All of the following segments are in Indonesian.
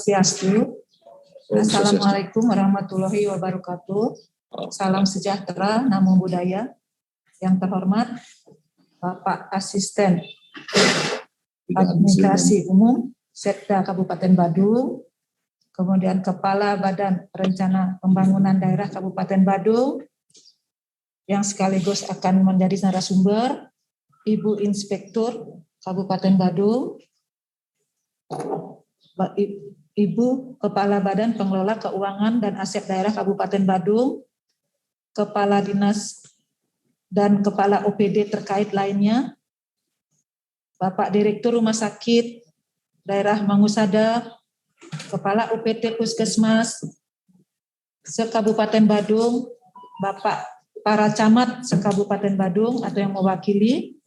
Swastiastu. Assalamualaikum warahmatullahi wabarakatuh. Salam sejahtera, namo buddhaya. Yang terhormat Bapak Asisten Administrasi Umum Setda Kabupaten Badung, kemudian Kepala Badan Rencana Pembangunan Daerah Kabupaten Badung, yang sekaligus akan menjadi narasumber, Ibu Inspektur Kabupaten Badung, Ibu Kepala Badan Pengelola Keuangan dan Aset Daerah Kabupaten Badung, Kepala Dinas dan Kepala OPD terkait lainnya, Bapak Direktur Rumah Sakit Daerah Mangusada, Kepala UPT Puskesmas se-Kabupaten Badung, Bapak para camat se-Kabupaten Badung atau yang mewakili,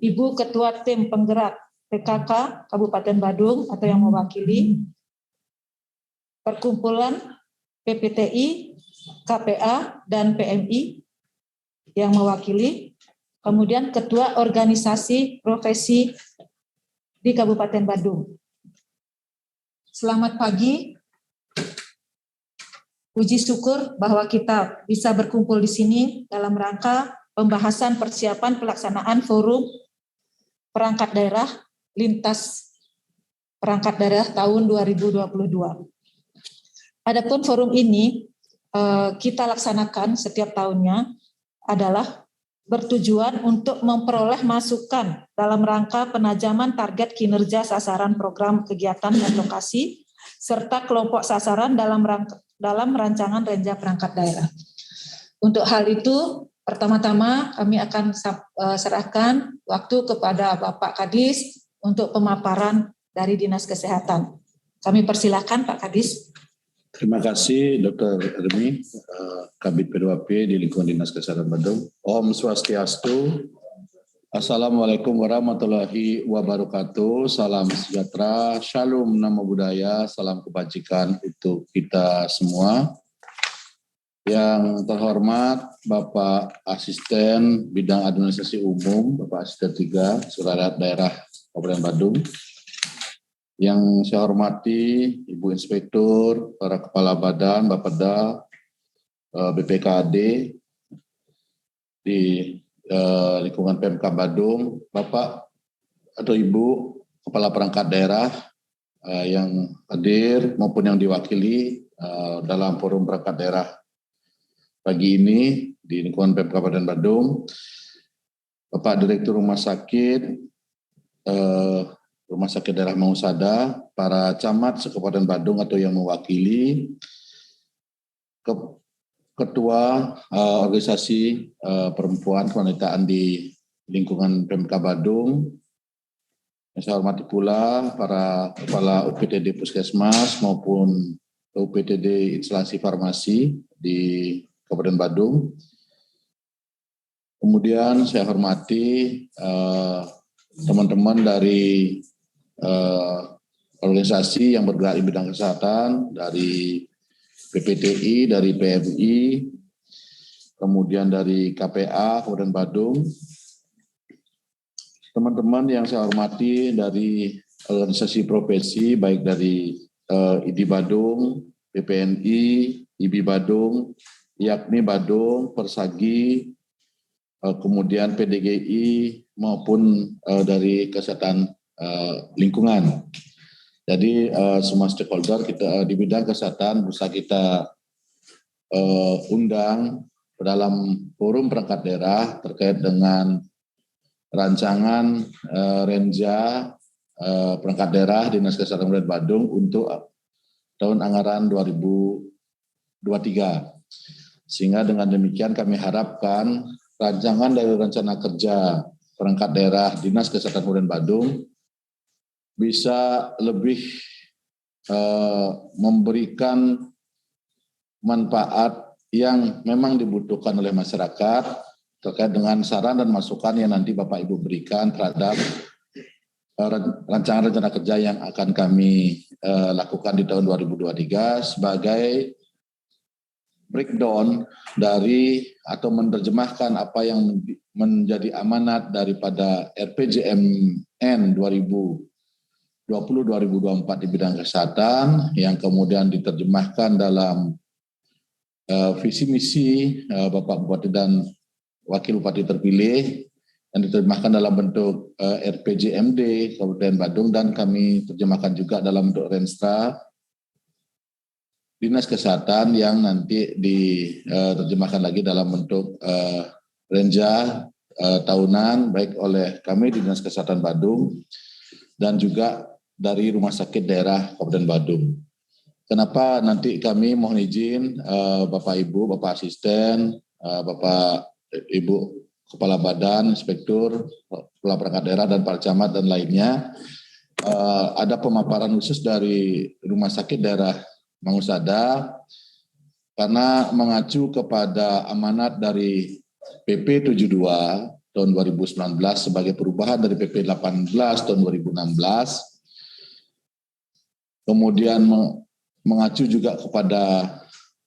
Ibu Ketua Tim Penggerak PKK Kabupaten Badung atau yang mewakili, Perkumpulan PPTI, KPA, dan PMI yang mewakili, kemudian Ketua Organisasi Profesi di Kabupaten Badung. Selamat pagi. Puji syukur bahwa kita bisa berkumpul di sini dalam rangka pembahasan persiapan pelaksanaan forum perangkat daerah lintas perangkat daerah tahun 2022. Adapun forum ini kita laksanakan setiap tahunnya adalah bertujuan untuk memperoleh masukan dalam rangka penajaman target kinerja sasaran program kegiatan advokasi serta kelompok sasaran dalam rancangan renja perangkat daerah. Untuk hal itu, pertama-tama kami akan serahkan waktu kepada Bapak Kadis untuk pemaparan dari Dinas Kesehatan. Kami persilakan Pak Kadis. Terima kasih Dr. Ermi, Kabid P2P di lingkungan Dinas Kesehatan Badung. Om Swastiastu. Assalamualaikum warahmatullahi wabarakatuh. Salam sejahtera, shalom, namo buddhaya, salam kebajikan untuk kita semua. Yang terhormat Bapak Asisten Bidang Administrasi Umum, Bapak Asisten 3, Sekretariat Daerah Kabupaten Badung. Yang saya hormati Ibu Inspektur, para Kepala Badan, Bapeda, BPKAD di lingkungan PMK Badung, Bapak atau Ibu Kepala Perangkat Daerah yang hadir maupun yang diwakili dalam forum perangkat daerah pagi ini di lingkungan PMK Kabupaten Badung, Bapak Direktur Rumah Sakit Daerah Mangusada, para camat se-Kabupaten Badung atau yang mewakili, Ketua Organisasi Perempuan Kewanitaan di lingkungan PMK Badung, yang saya hormati pula para Kepala UPTD Puskesmas maupun UPTD Instalasi Farmasi di Kabupaten Badung. Kemudian saya hormati teman-teman dari organisasi yang bergerak di bidang kesehatan, dari PPTI, dari PMI, kemudian dari KPA Kabupaten Badung. Teman-teman yang saya hormati dari organisasi profesi, baik dari IDI Badung, PPNI, IBI Badung, yakni Badung, Persagi, kemudian PDGI maupun dari kesehatan lingkungan. Jadi semua stakeholder kita di bidang kesehatan bisa kita undang dalam forum perangkat daerah terkait dengan rancangan renja perangkat daerah Dinas Kesehatan Kabupaten Badung untuk tahun anggaran 2023. Sehingga dengan demikian kami harapkan rancangan dari rencana kerja perangkat daerah Dinas Kesehatan Kabupaten Badung bisa lebih memberikan manfaat yang memang dibutuhkan oleh masyarakat terkait dengan saran dan masukan yang nanti Bapak Ibu berikan terhadap rancangan rencana kerja yang akan kami lakukan di tahun 2023 sebagai breakdown dari atau menerjemahkan apa yang menjadi amanat daripada RPJMN 2022 2020-2024 di bidang kesehatan yang kemudian diterjemahkan dalam visi misi Bapak Bupati dan Wakil Bupati terpilih yang diterjemahkan dalam bentuk RPJMD Kabupaten Badung, dan kami terjemahkan juga dalam bentuk Renstra Dinas Kesehatan yang nanti diterjemahkan lagi dalam bentuk Renja tahunan baik oleh kami di Dinas Kesehatan Badung dan juga dari Rumah Sakit Daerah Kabupaten Badung. Kenapa nanti kami mohon izin Bapak Ibu, Bapak Asisten, Bapak Ibu Kepala Badan, Inspektur, Kepala Perangkat Daerah dan para camat dan lainnya, ada pemaparan khusus dari Rumah Sakit Daerah Mangusada karena mengacu kepada amanat dari PP 72 tahun 2019 sebagai perubahan dari PP 18 tahun 2016, kemudian mengacu juga kepada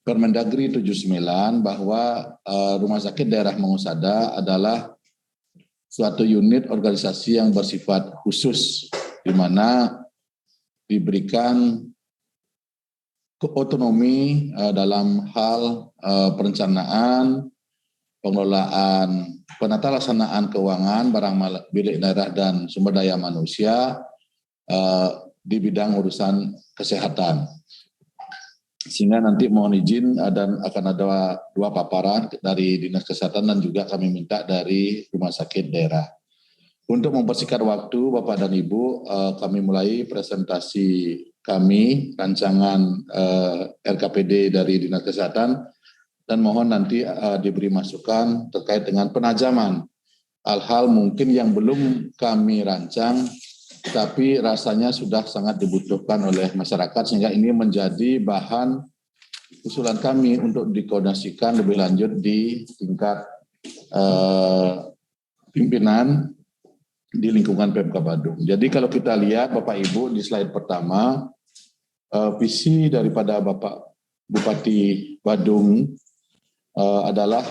Permendagri 79 bahwa Rumah Sakit Daerah Mangusada adalah suatu unit organisasi yang bersifat khusus, di mana diberikan otonomi dalam hal perencanaan, pengelolaan, penata laksanaan keuangan, barang milik daerah dan sumber daya manusia di bidang urusan kesehatan. Sehingga nanti mohon izin dan akan ada dua paparan dari Dinas Kesehatan dan juga kami minta dari Rumah Sakit Daerah. Untuk mempersingkat waktu Bapak dan Ibu, kami mulai presentasi kami, rancangan RKPD dari Dinas Kesehatan, dan mohon nanti diberi masukan terkait dengan penajaman hal-hal mungkin yang belum kami rancang, tapi rasanya sudah sangat dibutuhkan oleh masyarakat, sehingga ini menjadi bahan usulan kami untuk dikoordinasikan lebih lanjut di tingkat pimpinan di lingkungan PMK Badung. Jadi kalau kita lihat Bapak Ibu di slide pertama, visi daripada Bapak Bupati Badung adalah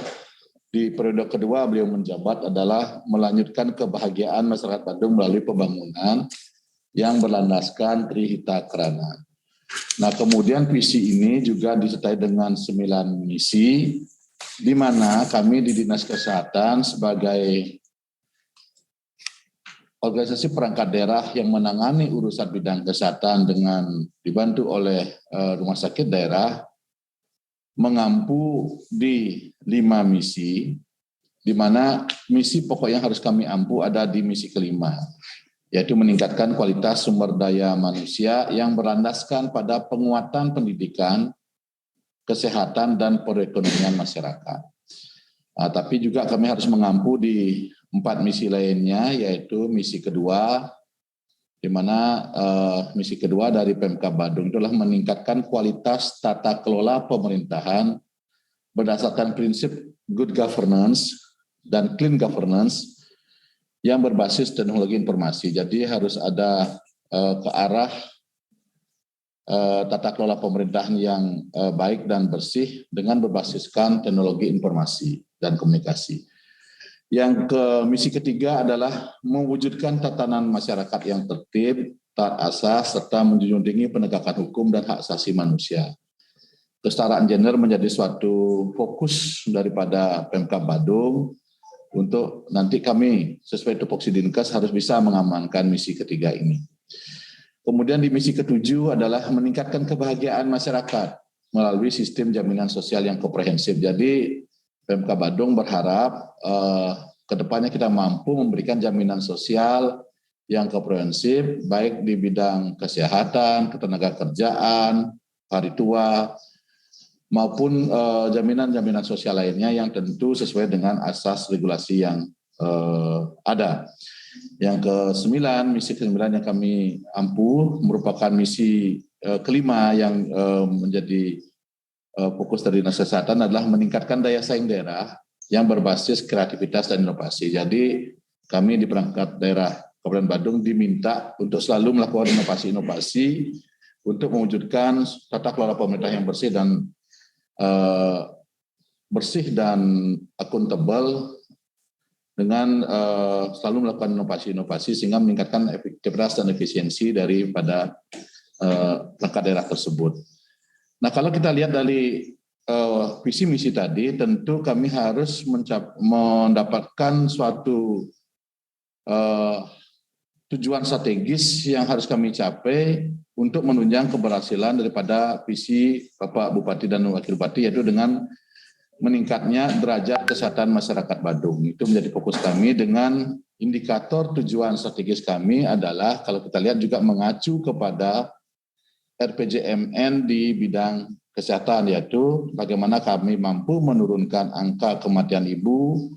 di periode kedua beliau menjabat adalah melanjutkan kebahagiaan masyarakat Badung melalui pembangunan yang berlandaskan Trihita Krana. Nah, kemudian visi ini juga disertai dengan 9 misi, di mana kami di Dinas Kesehatan sebagai organisasi perangkat daerah yang menangani urusan bidang kesehatan dengan dibantu oleh Rumah Sakit Daerah, mengampu di 5 misi, di mana misi pokok yang harus kami ampu ada di misi kelima, yaitu meningkatkan kualitas sumber daya manusia yang berlandaskan pada penguatan pendidikan, kesehatan, dan perekonomian masyarakat. Tapi juga kami harus mengampu di 4 misi lainnya, yaitu misi kedua, di mana misi kedua dari PMK Badung itulah meningkatkan kualitas tata kelola pemerintahan berdasarkan prinsip good governance dan clean governance yang berbasis teknologi informasi. Jadi harus ada ke arah tata kelola pemerintahan yang baik dan bersih dengan berbasiskan teknologi informasi dan komunikasi. Yang ke misi ketiga adalah mewujudkan tatanan masyarakat yang tertib, taat asas, serta menjunjung tinggi penegakan hukum dan hak asasi manusia. Kesetaraan gender menjadi suatu fokus daripada PMK Badung untuk nanti kami sesuai tupoksi Dinkes harus bisa mengamankan misi ketiga ini. Kemudian di misi ketujuh adalah meningkatkan kebahagiaan masyarakat melalui sistem jaminan sosial yang komprehensif. Jadi PMK Badung berharap kedepannya kita mampu memberikan jaminan sosial yang komprehensif baik di bidang kesehatan, ketenagakerjaan, hari tua, maupun jaminan-jaminan sosial lainnya yang tentu sesuai dengan asas regulasi yang ada. Yang ke-9, misi ke-9 yang kami ampu merupakan misi kelima yang menjadi fokus dari Dinas Kesehatan adalah meningkatkan daya saing daerah yang berbasis kreativitas dan inovasi. Jadi kami di perangkat daerah Kabupaten Badung diminta untuk selalu melakukan inovasi-inovasi untuk mewujudkan tata kelola pemerintah yang bersih dan akuntabel dengan selalu melakukan inovasi-inovasi sehingga meningkatkan efektivitas dan efisiensi daripada perangkat daerah tersebut. Nah, kalau kita lihat dari visi misi tadi, tentu kami harus mendapatkan suatu tujuan strategis yang harus kami capai untuk menunjang keberhasilan daripada visi Bapak Bupati dan Wakil Bupati, yaitu dengan meningkatnya derajat kesehatan masyarakat Badung. Itu menjadi fokus kami dengan indikator tujuan strategis kami adalah kalau kita lihat juga mengacu kepada RPJMN di bidang kesehatan, yaitu bagaimana kami mampu menurunkan angka kematian ibu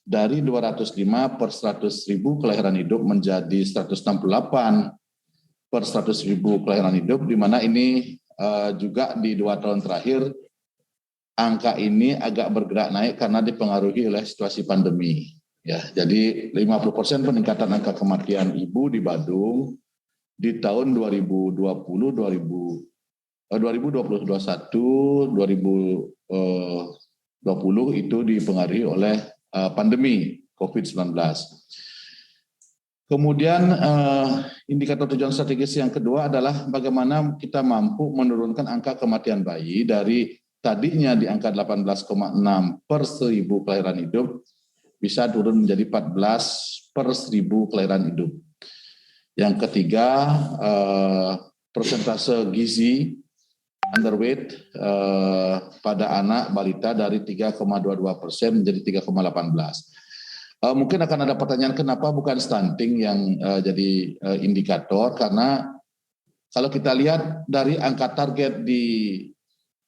dari 205 per 100.000 kelahiran hidup menjadi 168 per 100.000 kelahiran hidup, di mana ini juga di 2 tahun terakhir angka ini agak bergerak naik karena dipengaruhi oleh situasi pandemi. Ya, jadi 50% peningkatan angka kematian ibu di Badung di tahun 2020, 2021, 2020 itu dipengaruhi oleh pandemi COVID-19. Kemudian indikator tujuan strategis yang kedua adalah bagaimana kita mampu menurunkan angka kematian bayi dari tadinya di angka 18,6 per 1.000 kelahiran hidup bisa turun menjadi 14 per 1.000 kelahiran hidup. Yang ketiga, persentase gizi underweight pada anak balita dari 3,22% menjadi 3,18%. Mungkin akan ada pertanyaan kenapa bukan stunting yang jadi indikator, karena kalau kita lihat dari angka target di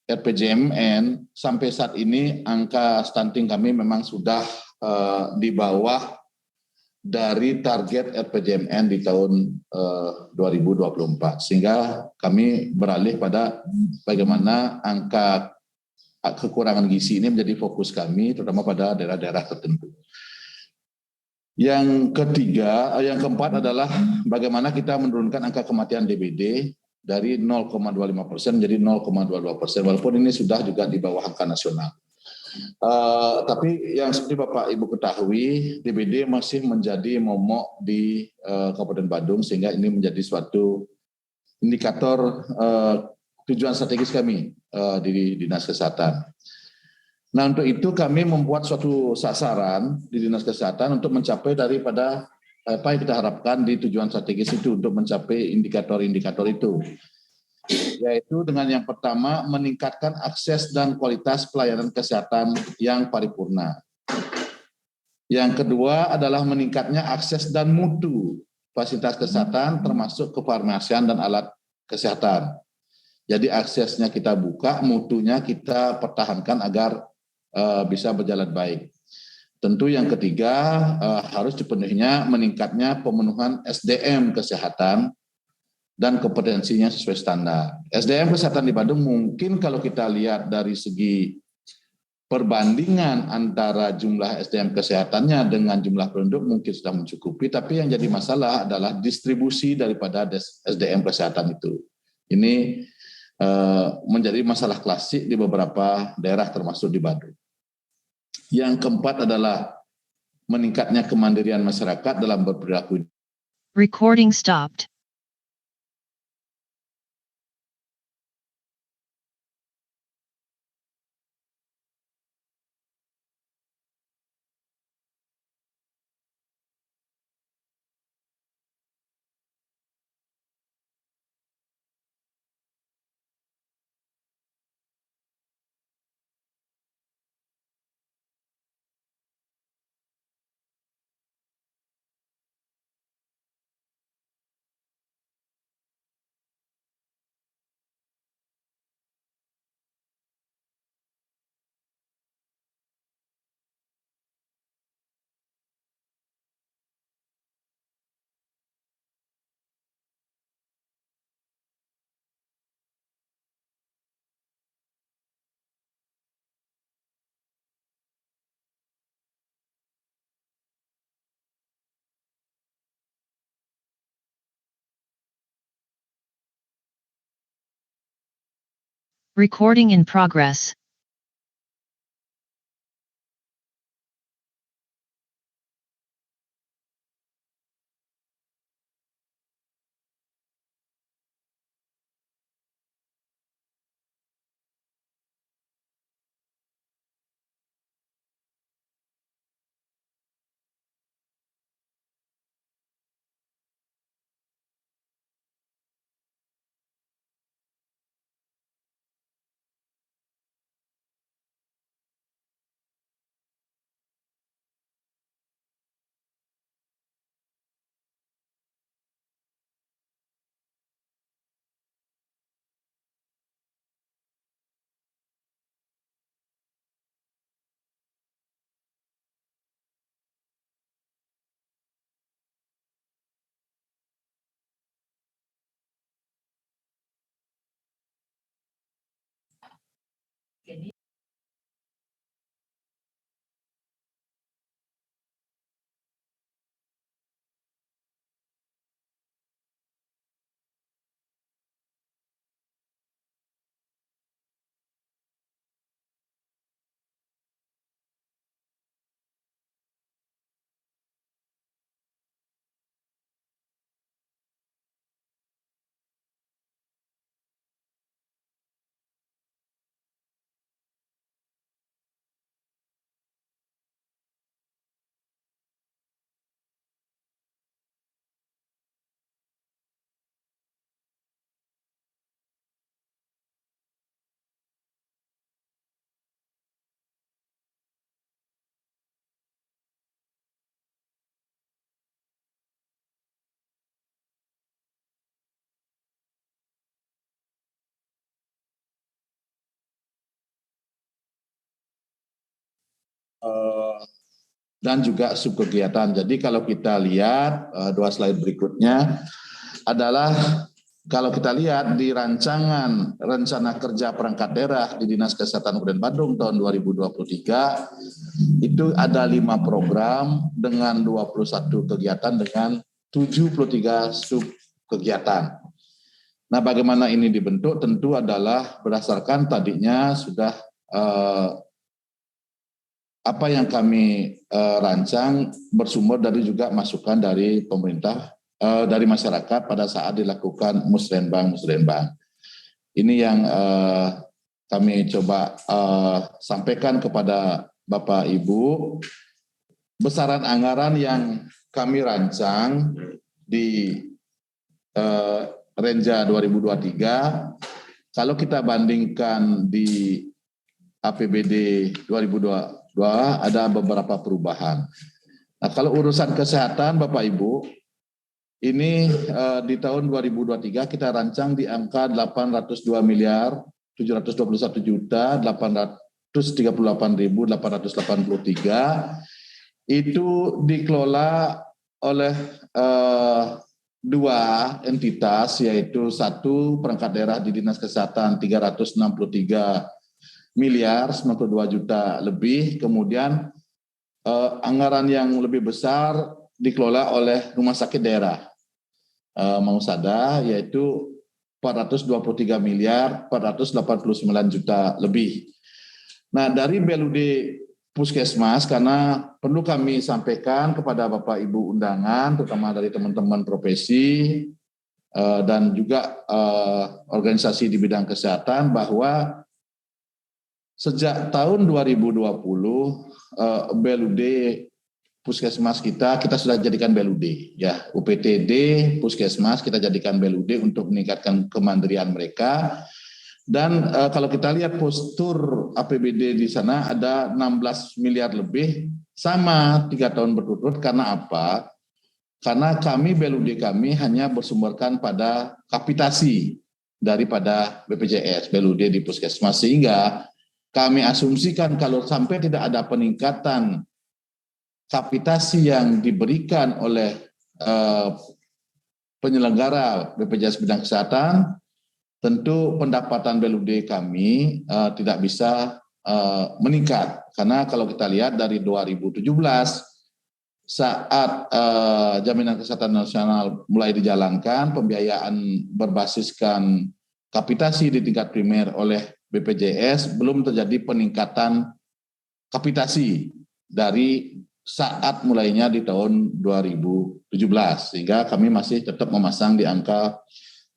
RPJMN sampai saat ini angka stunting kami memang sudah di bawah dari target RPJMN di tahun 2024, sehingga kami beralih pada bagaimana angka kekurangan gizi ini menjadi fokus kami, terutama pada daerah-daerah tertentu. Yang keempat adalah bagaimana kita menurunkan angka kematian DBD dari 0,25% menjadi 0,22%, walaupun ini sudah juga di bawah angka nasional. Tapi yang seperti Bapak Ibu ketahui, DBD masih menjadi momok di Kabupaten Badung, sehingga ini menjadi suatu indikator tujuan strategis kami di Dinas Kesehatan. Nah, untuk itu kami membuat suatu sasaran di Dinas Kesehatan untuk mencapai daripada apa yang kita harapkan di tujuan strategis itu untuk mencapai indikator-indikator itu. Yaitu dengan yang pertama meningkatkan akses dan kualitas pelayanan kesehatan yang paripurna. Yang kedua adalah meningkatnya akses dan mutu fasilitas kesehatan termasuk kefarmasian dan alat kesehatan. Jadi aksesnya kita buka, mutunya kita pertahankan agar bisa berjalan baik. Tentu yang ketiga harus dipenuhinya meningkatnya pemenuhan SDM kesehatan dan kompetensinya sesuai standar. SDM kesehatan di Badung mungkin kalau kita lihat dari segi perbandingan antara jumlah SDM kesehatannya dengan jumlah penduduk mungkin sudah mencukupi, tapi yang jadi masalah adalah distribusi daripada SDM kesehatan itu. Ini menjadi masalah klasik di beberapa daerah termasuk di Badung. Yang keempat adalah meningkatnya kemandirian masyarakat dalam berperilaku. Recording stopped. Recording in progress. Dan juga subkegiatan. Jadi kalau kita lihat dua slide berikutnya adalah kalau kita lihat di rancangan rencana kerja perangkat daerah di Dinas Kesehatan Kabupaten Badung tahun 2023 itu ada 5 program dengan 21 kegiatan dengan 73 subkegiatan. Nah, bagaimana ini dibentuk tentu adalah berdasarkan tadinya sudah apa yang kami rancang bersumber dari juga masukan dari pemerintah, dari masyarakat pada saat dilakukan musrenbang. Ini yang kami coba sampaikan kepada Bapak Ibu. Besaran anggaran yang kami rancang di Renja 2023, kalau kita bandingkan di APBD 2022 ada beberapa perubahan. Nah, kalau urusan kesehatan Bapak Ibu, ini di tahun 2023 kita rancang di angka 802.721.838.883 itu dikelola oleh 2 entitas, yaitu satu perangkat daerah di Dinas Kesehatan 363 miliar 92 juta lebih, kemudian anggaran yang lebih besar dikelola oleh rumah sakit daerah Mausada, yaitu 423 miliar 489 juta lebih. Nah, dari BLUD Puskesmas, karena perlu kami sampaikan kepada Bapak Ibu undangan, terutama dari teman-teman profesi dan juga organisasi di bidang kesehatan, bahwa sejak tahun 2020 BLUD Puskesmas kita sudah jadikan BLUD, ya, UPTD Puskesmas kita jadikan BLUD untuk meningkatkan kemandirian mereka. Dan kalau kita lihat postur APBD di sana ada 16 miliar lebih, sama 3 tahun berturut-turut. Karena apa? Karena kami BLUD kami hanya bersumberkan pada kapitasi daripada BPJS BLUD di Puskesmas, sehingga kami asumsikan kalau sampai tidak ada peningkatan kapitasi yang diberikan oleh penyelenggara BPJS bidang kesehatan, tentu pendapatan BLUD kami tidak bisa meningkat. Karena kalau kita lihat dari 2017 saat jaminan kesehatan nasional mulai dijalankan, pembiayaan berbasiskan kapitasi di tingkat primer oleh BPJS, belum terjadi peningkatan kapitasi dari saat mulainya di tahun 2017, sehingga kami masih tetap memasang di angka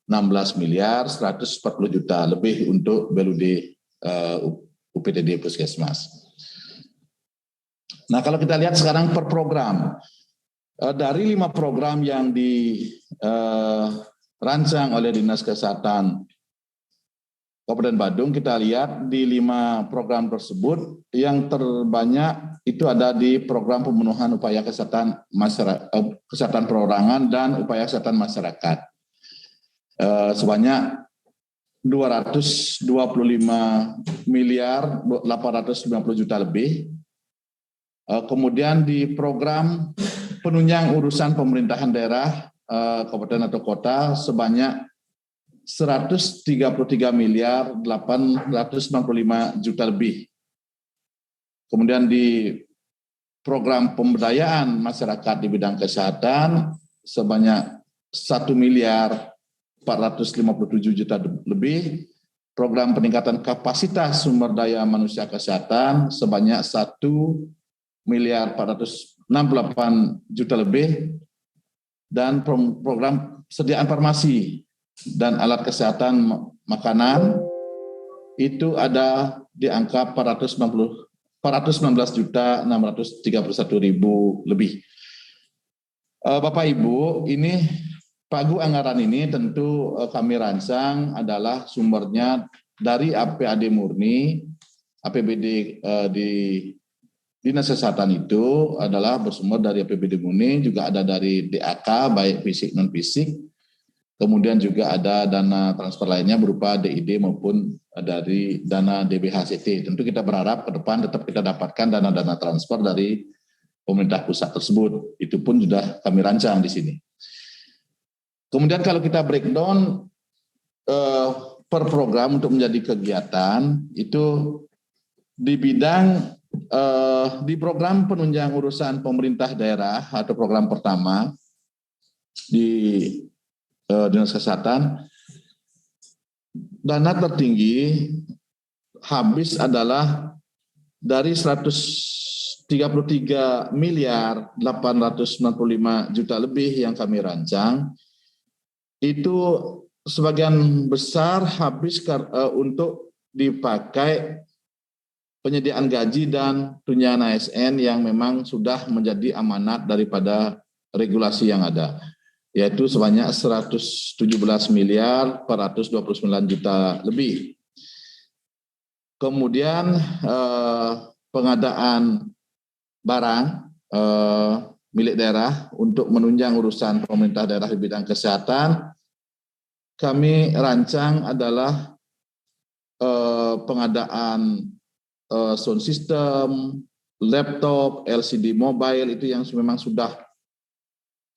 16 miliar 140 juta lebih untuk BLUD UPTD Puskesmas. Nah, kalau kita lihat sekarang per program, dari 5 program yang dirancang oleh Dinas Kesehatan Kabupaten Badung, kita lihat di 5 program tersebut yang terbanyak itu ada di program pemenuhan upaya kesehatan masyarakat, kesehatan perorangan dan upaya kesehatan masyarakat. Sebanyak 225 miliar 890 juta lebih. Kemudian di program penunjang urusan pemerintahan daerah, kabupaten atau kota sebanyak 133 miliar 895 juta lebih. Kemudian di program pemberdayaan masyarakat di bidang kesehatan sebanyak 1 miliar 457 juta lebih. Program peningkatan kapasitas sumber daya manusia kesehatan sebanyak 1 miliar 468 juta lebih. Dan program sediaan farmasi dan alat kesehatan makanan itu ada di angka 419 juta 631 ribu lebih. Bapak Ibu, ini pagu anggaran ini tentu kami rancang adalah sumbernya dari APAD murni, APBD di Dinas Kesehatan itu adalah bersumber dari APBD murni, juga ada dari DAK baik fisik non fisik, kemudian juga ada dana transfer lainnya berupa DID maupun dari dana DBHCT. Tentu kita berharap ke depan tetap kita dapatkan dana-dana transfer dari pemerintah pusat tersebut. Itu pun sudah kami rancang di sini. Kemudian kalau kita breakdown per program untuk menjadi kegiatan, itu di bidang di program penunjang urusan pemerintah daerah atau program pertama di Dinas Kesehatan, dana tertinggi habis adalah dari 133 miliar 895 juta lebih yang kami rancang, itu sebagian besar habis untuk dipakai penyediaan gaji dan tunjangan ASN yang memang sudah menjadi amanat daripada regulasi yang ada, yaitu sebanyak 117 miliar 429 juta lebih. Kemudian pengadaan barang milik daerah untuk menunjang urusan pemerintah daerah di bidang kesehatan, kami rancang adalah pengadaan sound system, laptop, LCD mobile, itu yang memang sudah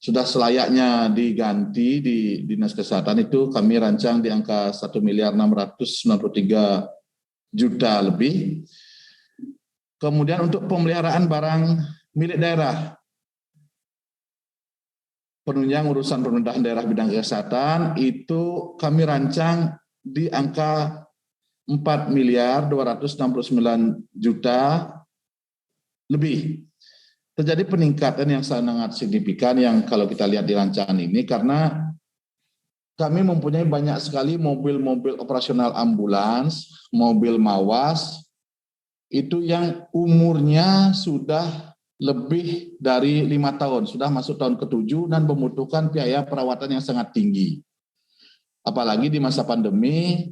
selayaknya diganti di Dinas Kesehatan, itu kami rancang di angka 1 miliar 693 juta lebih. Kemudian untuk pemeliharaan barang milik daerah, penunjang urusan pemerintahan daerah bidang kesehatan, itu kami rancang di angka 4 miliar 269 juta lebih. Terjadi peningkatan yang sangat signifikan yang kalau kita lihat di rancangan ini, karena kami mempunyai banyak sekali mobil-mobil operasional ambulans, mobil mawas, itu yang umurnya sudah lebih dari 5 tahun, sudah masuk tahun ke-7 dan membutuhkan biaya perawatan yang sangat tinggi. Apalagi di masa pandemi,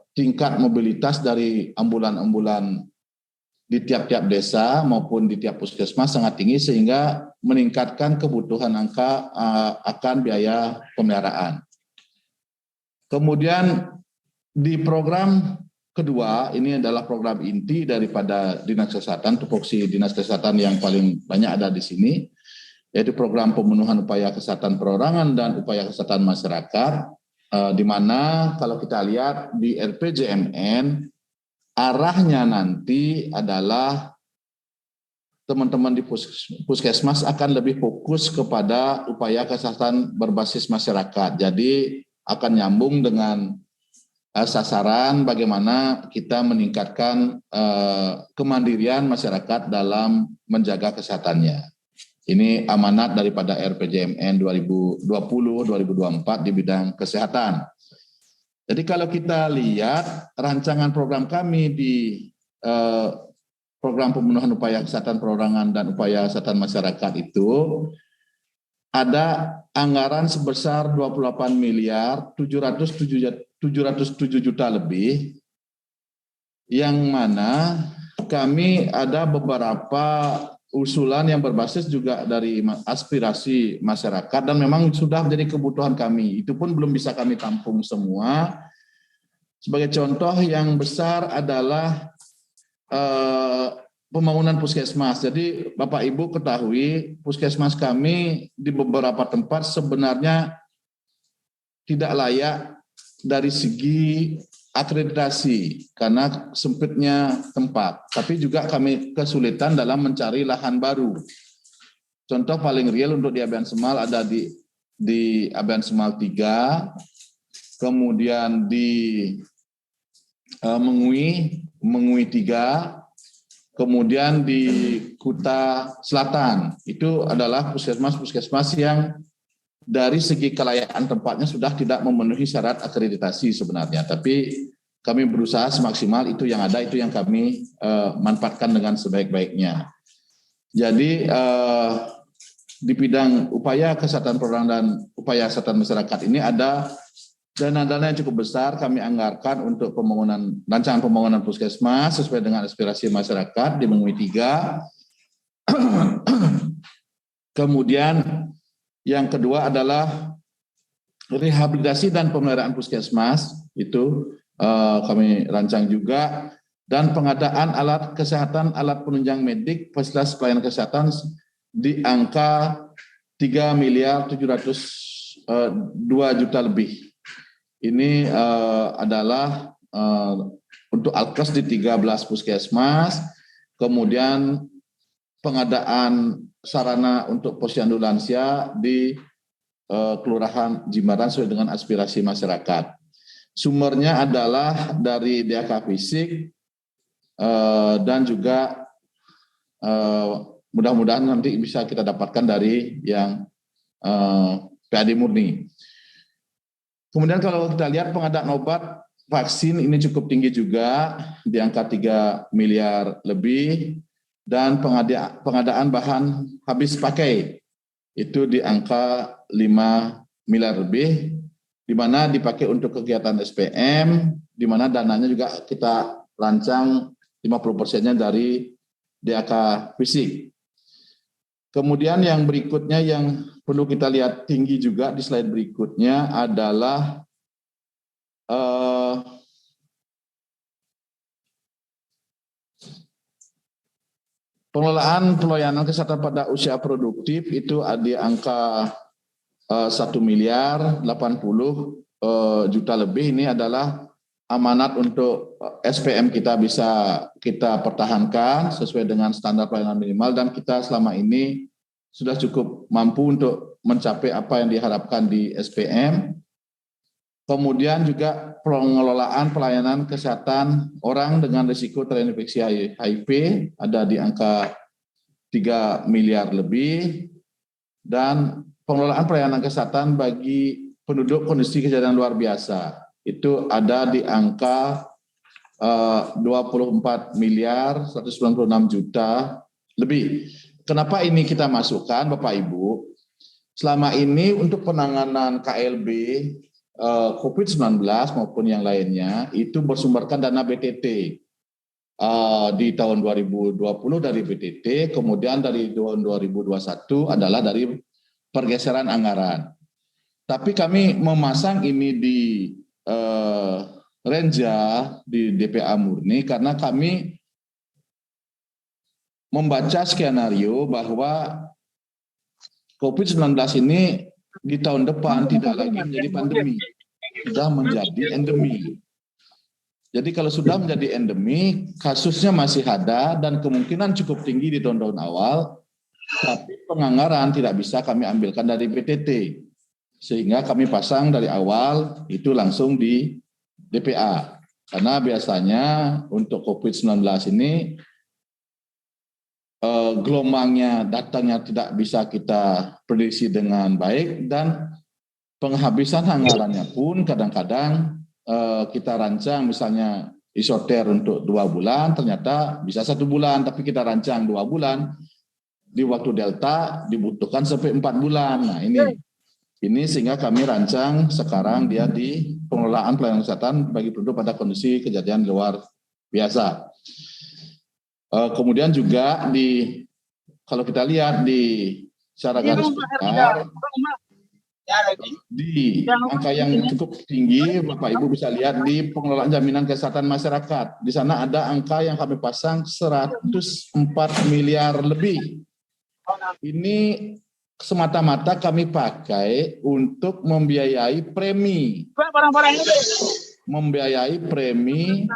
tingkat mobilitas dari ambulan-ambulan di tiap-tiap desa maupun di tiap puskesmas sangat tinggi, sehingga meningkatkan kebutuhan akan biaya pemeliharaan. Kemudian di program kedua, ini adalah program inti daripada Dinas Kesehatan, tupoksi Dinas Kesehatan yang paling banyak ada di sini, yaitu program pemenuhan upaya kesehatan perorangan dan upaya kesehatan masyarakat, di mana kalau kita lihat di RPJMN, arahnya nanti adalah teman-teman di puskesmas akan lebih fokus kepada upaya kesehatan berbasis masyarakat. Jadi akan nyambung dengan sasaran bagaimana kita meningkatkan kemandirian masyarakat dalam menjaga kesehatannya. Ini amanat daripada RPJMN 2020-2024 di bidang kesehatan. Jadi kalau kita lihat rancangan program kami di program pemenuhan upaya kesehatan perorangan dan upaya kesehatan masyarakat itu, ada anggaran sebesar 28 miliar 707 juta lebih, yang mana kami ada beberapa usulan yang berbasis juga dari aspirasi masyarakat dan memang sudah menjadi kebutuhan kami. Itu pun belum bisa kami tampung semua. Sebagai contoh yang besar adalah pembangunan puskesmas. Jadi Bapak Ibu ketahui, puskesmas kami di beberapa tempat sebenarnya tidak layak dari segi akreditasi karena sempitnya tempat, tapi juga kami kesulitan dalam mencari lahan baru. Contoh paling real untuk di Abian Semal ada di Abian Semal 3, kemudian di Mengui 3, kemudian di Kuta Selatan. Itu adalah puskesmas yang dari segi kelayakan tempatnya sudah tidak memenuhi syarat akreditasi sebenarnya. Tapi kami berusaha semaksimal itu yang ada, itu yang kami manfaatkan dengan sebaik-baiknya. Jadi di bidang upaya kesehatan program dan upaya kesehatan masyarakat ini ada dana-dana yang cukup besar kami anggarkan untuk rancangan pembangunan puskesmas sesuai dengan aspirasi masyarakat di Mengui 3. Kemudian yang kedua adalah rehabilitasi dan pemeliharaan puskesmas, itu kami rancang juga, dan pengadaan alat kesehatan, alat penunjang medik, fasilitas pelayanan kesehatan di angka 3.702 juta lebih. Ini adalah untuk alkes di 13 puskesmas, kemudian pengadaan sarana untuk posyandu lansia di Kelurahan Jimbaran sesuai dengan aspirasi masyarakat. Sumbernya adalah dari DAK Fisik dan juga mudah-mudahan nanti bisa kita dapatkan dari yang PAD murni. Kemudian kalau kita lihat pengadaan obat vaksin ini cukup tinggi juga di angka 3 miliar lebih, dan pengadaan bahan habis pakai itu di angka 5 miliar lebih, di mana dipakai untuk kegiatan SPM, di mana dananya juga kita rancang 50%-nya dari DAK Fisik. Kemudian yang berikutnya yang perlu kita lihat tinggi juga di slide berikutnya adalah pengelolaan pelayanan kesehatan pada usia produktif itu di angka 1.080.000.000 juta lebih. Ini adalah amanat untuk SPM kita bisa kita pertahankan sesuai dengan standar pelayanan minimal, dan kita selama ini sudah cukup mampu untuk mencapai apa yang diharapkan di SPM. Kemudian juga pengelolaan pelayanan kesehatan orang dengan risiko terinfeksi HIV ada di angka 3 miliar lebih, dan pengelolaan pelayanan kesehatan bagi penduduk kondisi kejadian luar biasa itu ada di angka 24 miliar 196 juta lebih. Kenapa ini kita masukkan, Bapak Ibu? Selama ini untuk penanganan KLB COVID-19 maupun yang lainnya itu bersumberkan dana BTT di tahun 2020 dari BTT, kemudian dari tahun 2021 adalah dari pergeseran anggaran. Tapi kami memasang ini di Renja di DPA murni karena kami membaca skenario bahwa COVID-19 ini di tahun depan tidak lagi menjadi pandemi, sudah menjadi endemi. Jadi kalau sudah menjadi endemi, kasusnya masih ada dan kemungkinan cukup tinggi di tahun-tahun awal, tapi penganggaran tidak bisa kami ambilkan dari BTT. Sehingga kami pasang dari awal itu langsung di DPA. Karena biasanya untuk COVID-19 ini gelombangnya, datangnya tidak bisa kita prediksi dengan baik, dan penghabisan anggarannya pun kadang-kadang kita rancang misalnya isoter untuk 2 bulan, ternyata bisa 1 bulan, tapi kita rancang 2 bulan, di waktu Delta dibutuhkan sampai 4 bulan. Nah ini sehingga kami rancang sekarang dia di pengelolaan pelayanan kesehatan bagi penduduk pada kondisi kejadian luar biasa. Kemudian juga kalau kita lihat di secara garis besar di angka yang cukup tinggi, Bapak Ibu bisa lihat di pengelolaan jaminan kesehatan masyarakat. Di sana ada angka yang kami pasang 104 miliar lebih. Ini semata-mata kami pakai untuk membiayai premi. Membiayai premi.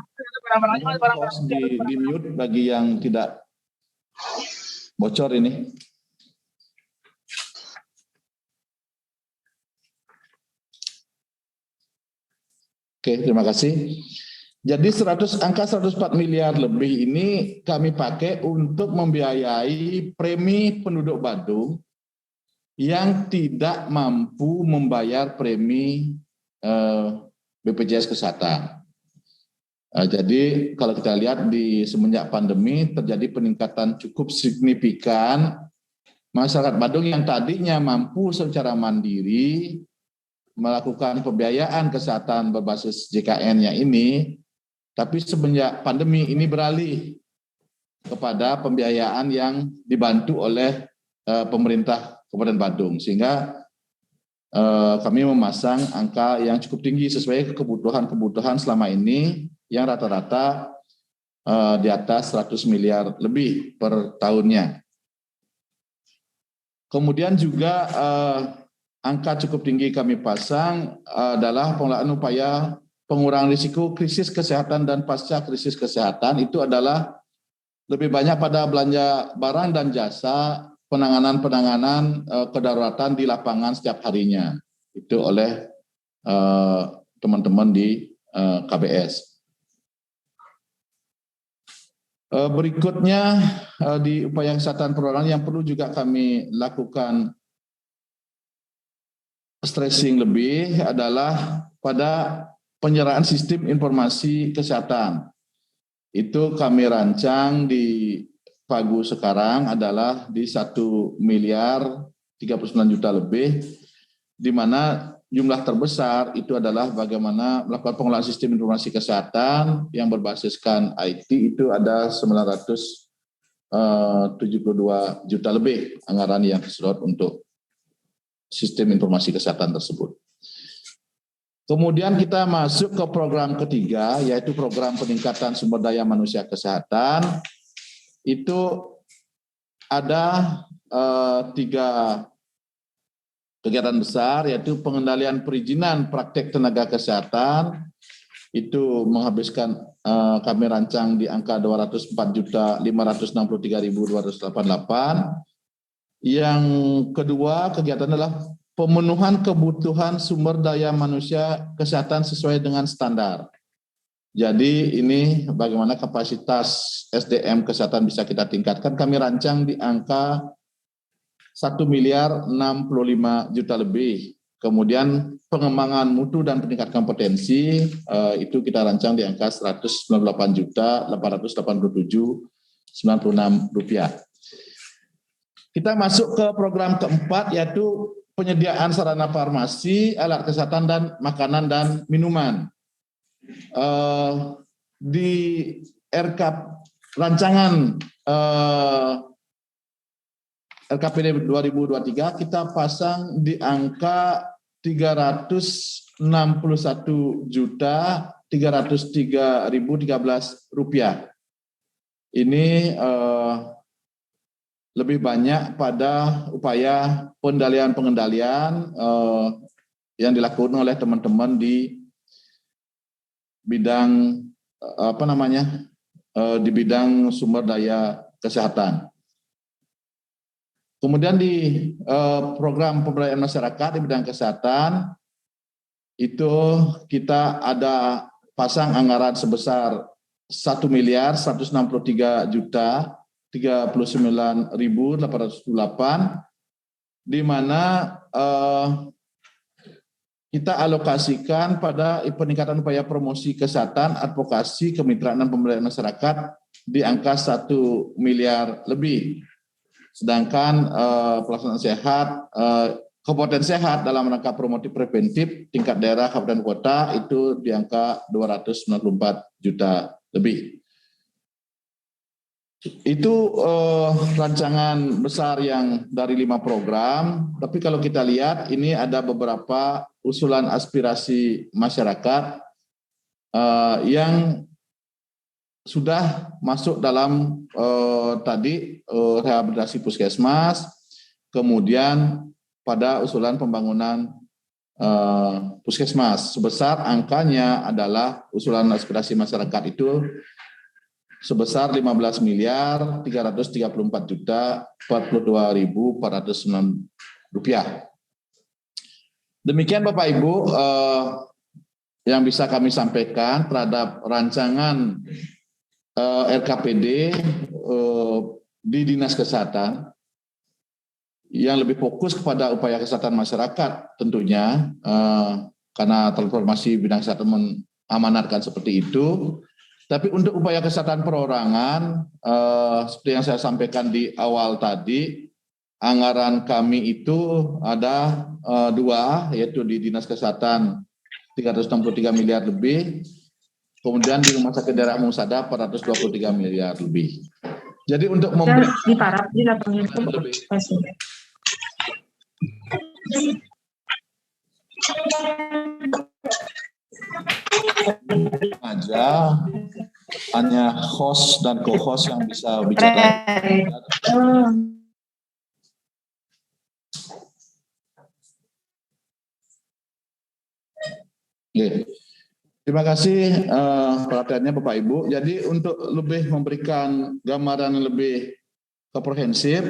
Mohon di mute bagi yang tidak bocor ini. Oke, terima kasih. Jadi angka 104 miliar lebih ini kami pakai untuk membiayai premi penduduk Badung yang tidak mampu membayar premi BPJS Kesehatan. Jadi kalau kita lihat di semenjak pandemi terjadi peningkatan cukup signifikan masyarakat Badung yang tadinya mampu secara mandiri melakukan pembiayaan kesehatan berbasis JKN-nya ini, tapi semenjak pandemi ini beralih kepada pembiayaan yang dibantu oleh pemerintah Kabupaten Badung, sehingga kami memasang angka yang cukup tinggi sesuai kebutuhan selama ini yang rata-rata di atas 100 miliar lebih per tahunnya. Kemudian juga angka cukup tinggi kami pasang adalah pengelolaan upaya pengurangan risiko krisis kesehatan dan pasca krisis kesehatan. Itu adalah lebih banyak pada belanja barang dan jasa, penanganan kedaruratan di lapangan setiap harinya. Itu oleh teman-teman di KBS. Berikutnya di upaya kesehatan perorangan yang perlu juga kami lakukan stressing lebih adalah pada penyerahan sistem informasi kesehatan. Itu kami rancang di Pagu sekarang adalah di 1 miliar 39 juta lebih, di mana jumlah terbesar itu adalah bagaimana melakukan pengelolaan sistem informasi kesehatan yang berbasiskan IT itu ada 972 juta lebih anggaran yang diserot untuk sistem informasi kesehatan tersebut. Kemudian kita masuk ke program ketiga, yaitu program peningkatan sumber daya manusia kesehatan. Itu ada 3 kegiatan besar, yaitu pengendalian perizinan praktek tenaga kesehatan. Itu menghabiskan kami rancang di angka 204.563.288. Yang kedua kegiatan adalah pemenuhan kebutuhan sumber daya manusia kesehatan sesuai dengan standar. Jadi ini bagaimana kapasitas SDM kesehatan bisa kita tingkatkan. Kami rancang di angka 1 miliar 65 juta lebih. Kemudian pengembangan mutu dan peningkatan kompetensi itu kita rancang di angka 198.887.96 rupiah. Kita masuk ke program keempat, yaitu penyediaan sarana farmasi, alat kesehatan, dan makanan dan minuman. Di rancangan RKPD 2023 kita pasang di angka 361.303.013 rupiah. Ini lebih banyak pada upaya pengendalian yang dilakukan oleh teman-teman di bidang di bidang sumber daya kesehatan. Kemudian di program pemberdayaan masyarakat di bidang kesehatan itu kita ada pasang anggaran sebesar 1.163.039.808, di mana kita alokasikan pada peningkatan upaya promosi kesehatan, advokasi, kemitraan dan pemberdayaan masyarakat di angka 1 miliar lebih. Sedangkan pelaksanaan sehat, kabupaten sehat dalam rangka promotif preventif tingkat daerah kabupaten kota itu di angka 294 juta lebih. Itu rancangan besar yang dari 5 program, tapi kalau kita lihat ini ada beberapa usulan aspirasi masyarakat yang sudah masuk dalam tadi rehabilitasi puskesmas, kemudian pada usulan pembangunan puskesmas sebesar angkanya adalah usulan aspirasi masyarakat itu sebesar 15.334.042.409 rupiah. Demikian Bapak Ibu yang bisa kami sampaikan terhadap rancangan RKPD di Dinas Kesehatan yang lebih fokus kepada upaya kesehatan masyarakat tentunya, karena transformasi bidang kesehatan mengamanatkan seperti itu. Tapi untuk upaya kesehatan perorangan, seperti yang saya sampaikan di awal tadi, anggaran kami itu ada dua, yaitu di Dinas Kesehatan 363 miliar lebih, kemudian di Rumah Sakit Daerah Mungsada 423 miliar lebih. Jadi untuk memberi di parap di lapangan itu aja hanya host dan co-host yang bisa bicara. Oke. Terima kasih perhatiannya Bapak Ibu. Jadi untuk lebih memberikan gambaran yang lebih komprehensif,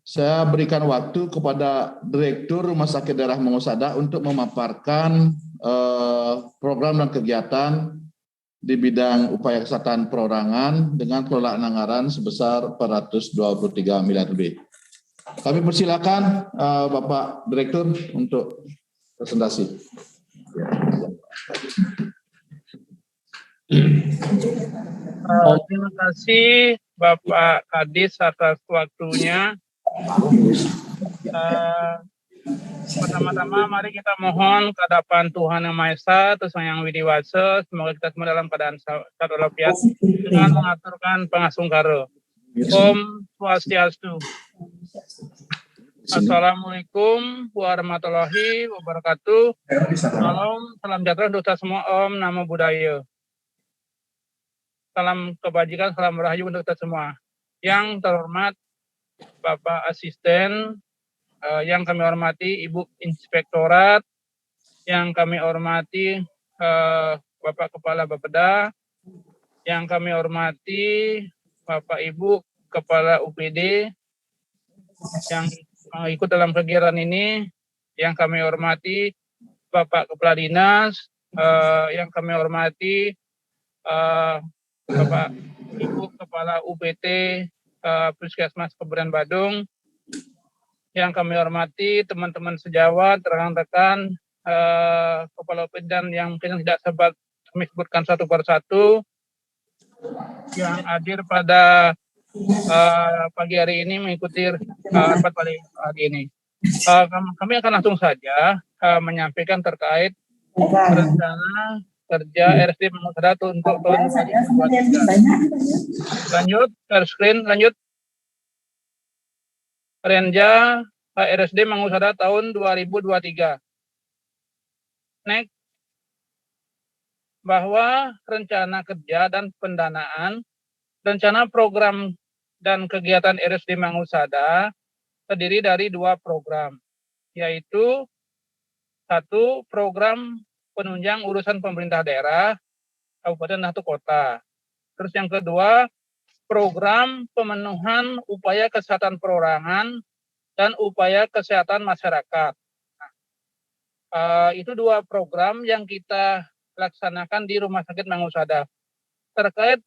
saya berikan waktu kepada Direktur Rumah Sakit Daerah Mangusada untuk memaparkan program dan kegiatan di bidang upaya kesehatan perorangan dengan kelolaan anggaran sebesar 423 miliar lebih. Kami persilakan Bapak Direktur untuk presentasi. Terima kasih Bapak Kadis atas waktunya. Pertama-tama mari kita mohon ke hadapan Tuhan Yang Maha Esa, Tuhan Yang Widiwasa, semoga kita semua dalam keadaan sehat walafiat dengan mengaturkan pangasungkara. Om Swastiastu. Assalamualaikum warahmatullahi wabarakatuh. Salam sejahtera untuk kita semua. Om Namo Buddhaya. Salam kebajikan, salam rahayu untuk kita semua. Yang terhormat Bapak Asisten, yang kami hormati Ibu Inspektorat, yang kami hormati Bapak Kepala Bapeda, yang kami hormati Bapak Ibu Kepala UPD, yang ikut dalam kegiatan ini, yang kami hormati Bapak Kepala Dinas, yang kami hormati Bapak Ibu Kepala UPT Puskesmas Kabupaten Badung, yang kami hormati teman-teman sejawat, rekan-rekan Kepala UPT dan yang mungkin tidak sempat kami sebutkan satu persatu, yang hadir pada pagi hari ini mengikuti rapat pada hari ini. Kami akan langsung saja menyampaikan terkait rencana kerja RSD Mangusada untuk tahun 2023. Lanjut, share screen, lanjut. Renja RSD Mangusada tahun 2023. Next. Bahwa rencana kerja dan pendanaan, rencana program dan kegiatan RSD Mangusada terdiri dari dua program, yaitu satu program penunjang urusan pemerintah daerah, kabupaten atau kota. Terus yang kedua, program pemenuhan upaya kesehatan perorangan dan upaya kesehatan masyarakat. Itu dua program yang kita laksanakan di Rumah Sakit Mangusada. Terkait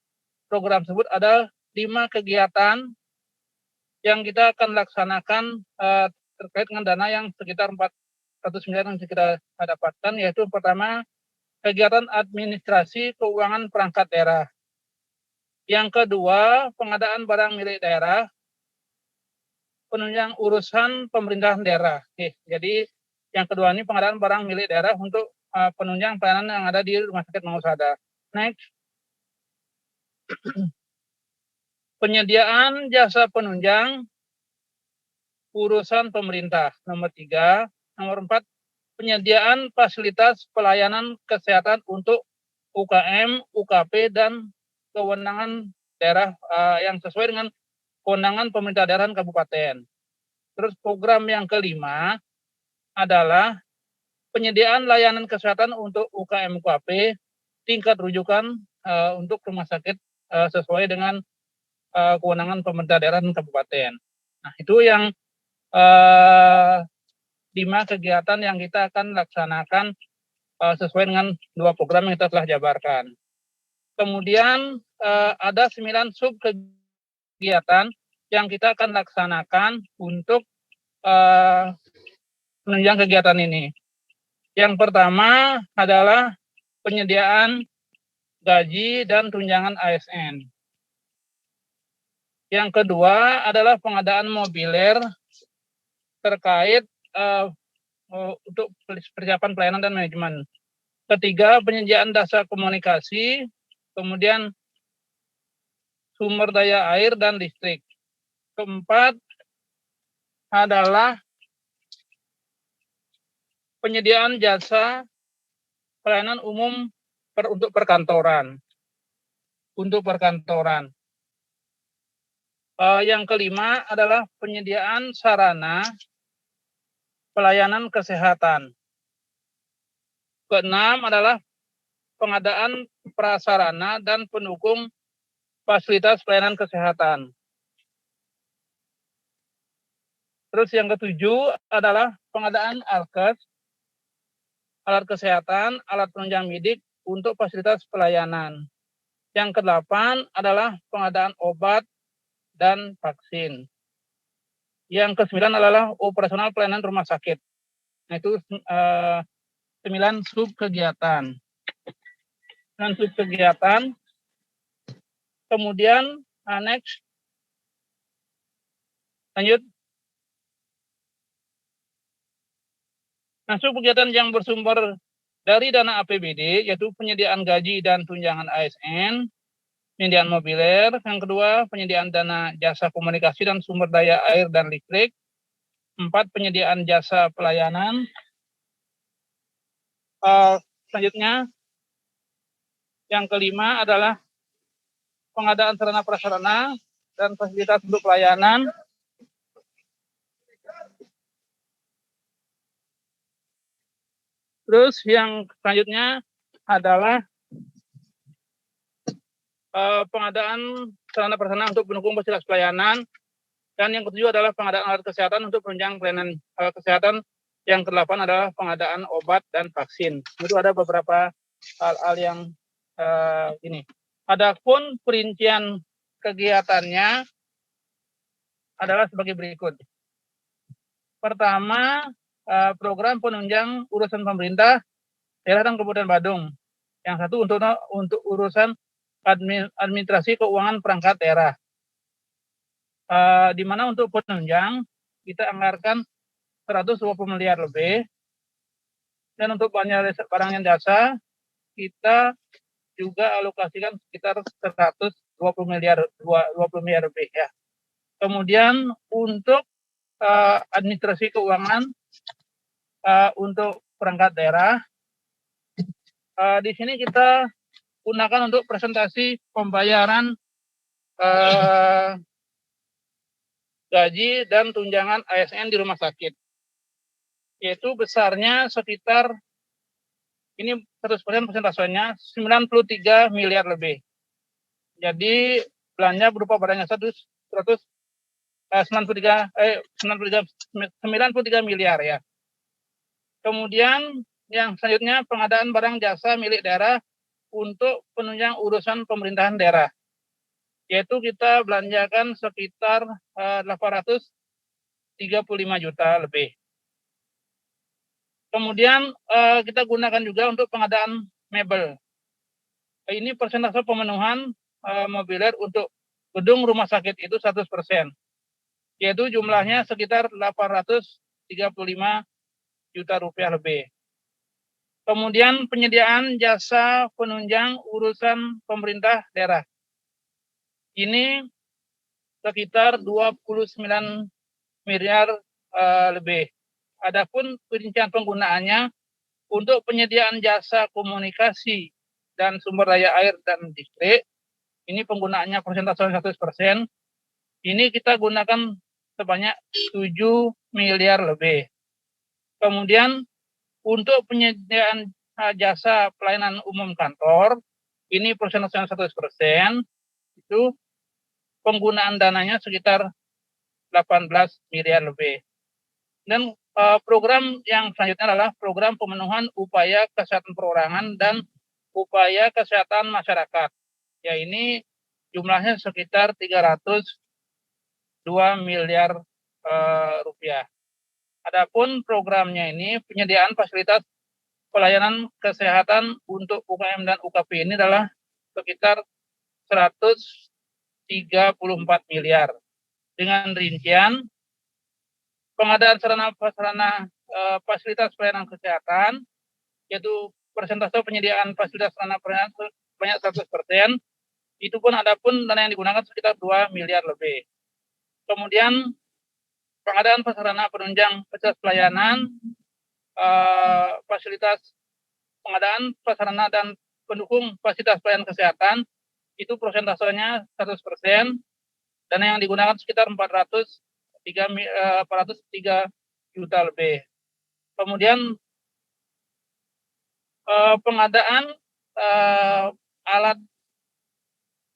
program tersebut ada 5 kegiatan yang kita akan laksanakan terkait dengan dana yang sekitar 400 miliar yang kita dapatkan, yaitu pertama kegiatan administrasi keuangan perangkat daerah. Yang kedua, pengadaan barang milik daerah, penunjang urusan pemerintahan daerah. Oke, jadi yang kedua ini pengadaan barang milik daerah untuk penunjang pelayanan yang ada di Rumah Sakit Mangusada. Next. Penyediaan jasa penunjang urusan pemerintah. Nomor 3. Nomor 4. Penyediaan fasilitas pelayanan kesehatan untuk UKM, UKP, dan kewenangan daerah yang sesuai dengan kewenangan pemerintah daerah dan kabupaten. Terus program yang kelima adalah penyediaan layanan kesehatan untuk UKM UKP tingkat rujukan untuk rumah sakit sesuai dengan kewenangan pemerintah daerah dan kabupaten. Nah, itu yang 5 kegiatan yang kita akan laksanakan sesuai dengan 2 program yang kita telah jabarkan. Kemudian ada 9 sub kegiatan yang kita akan laksanakan untuk penunjang kegiatan ini. Yang pertama adalah penyediaan gaji dan tunjangan ASN. Yang kedua adalah pengadaan mobiler terkait untuk persiapan pelayanan dan manajemen. Ketiga, penyediaan dasar komunikasi, kemudian sumber daya air dan listrik. Keempat adalah penyediaan jasa pelayanan umum untuk perkantoran. Yang kelima adalah penyediaan sarana pelayanan kesehatan. Keenam adalah pengadaan prasarana dan pendukung fasilitas pelayanan kesehatan. Terus yang ketujuh adalah pengadaan alkes, alat kesehatan, alat penunjang medik untuk fasilitas pelayanan. Yang kedelapan adalah pengadaan obat dan vaksin. Yang kesembilan adalah operasional pelayanan rumah sakit. Nah, itu 9 sub kegiatan. Kemudian next. Lanjut. Nah, sub kegiatan yang bersumber dari dana APBD yaitu penyediaan gaji dan tunjangan ASN, penyediaan mobiler, yang kedua penyediaan dana jasa komunikasi dan sumber daya air dan listrik, 4 penyediaan jasa pelayanan. Selanjutnya yang kelima adalah pengadaan sarana prasarana dan fasilitas untuk pelayanan. Terus yang selanjutnya adalah pengadaan sarana prasarana untuk pendukung fasilitas pelayanan. Dan yang ketujuh adalah pengadaan alat kesehatan untuk penunjang pelayanan kesehatan. Yang kedelapan adalah pengadaan obat dan vaksin. Itu ada beberapa hal-hal yang ini. Adapun perincian kegiatannya adalah sebagai berikut. Pertama, program penunjang urusan pemerintah daerah dan Kabupaten Badung. Yang satu untuk urusan administrasi keuangan perangkat daerah. Di mana untuk penunjang kita anggarkan 120 miliar lebih. Dan untuk barang dan jasa kita juga alokasikan sekitar 120 miliar lebih ya. Kemudian untuk administrasi keuangan untuk perangkat daerah, di sini kita gunakan untuk presentasi pembayaran gaji dan tunjangan ASN di rumah sakit, yaitu besarnya sekitar ini 100% persentasenya 93 miliar lebih. Jadi belanja berupa barang jasa 93 miliar ya. Kemudian yang selanjutnya pengadaan barang jasa milik daerah untuk penunjang urusan pemerintahan daerah, yaitu kita belanjakan sekitar 835 juta lebih. Kemudian kita gunakan juga untuk pengadaan mebel. Ini persentase pemenuhan mobiler untuk gedung rumah sakit itu 100%. Yaitu jumlahnya sekitar 835 juta rupiah lebih. Kemudian penyediaan jasa penunjang urusan pemerintah daerah. Ini sekitar 29 miliar lebih. Adapun perincian penggunaannya untuk penyediaan jasa komunikasi dan sumber daya air dan listrik, ini penggunaannya persentase 100%. Ini kita gunakan sebanyak 7 miliar lebih. Kemudian untuk penyediaan jasa pelayanan umum kantor, ini persentasenya 100%, itu penggunaan dananya sekitar 18 miliar lebih. Dan program yang selanjutnya adalah program pemenuhan upaya kesehatan perorangan dan upaya kesehatan masyarakat. Ya, ini jumlahnya sekitar 302 miliar rupiah. Adapun programnya ini penyediaan fasilitas pelayanan kesehatan untuk UKM dan UKP ini adalah sekitar 134 miliar. Dengan rincian pengadaan sarana prasarana fasilitas pelayanan kesehatan, yaitu persentase penyediaan fasilitas sarana pelayanan sebanyak 100%, itu pun dana yang digunakan sekitar 2 miliar lebih. Kemudian pengadaan prasarana penunjang fasilitas pelayanan, fasilitas pengadaan prasarana dan pendukung fasilitas pelayanan kesehatan, itu persentasenya 100%, dana yang digunakan sekitar 403 juta lebih. Kemudian pengadaan alat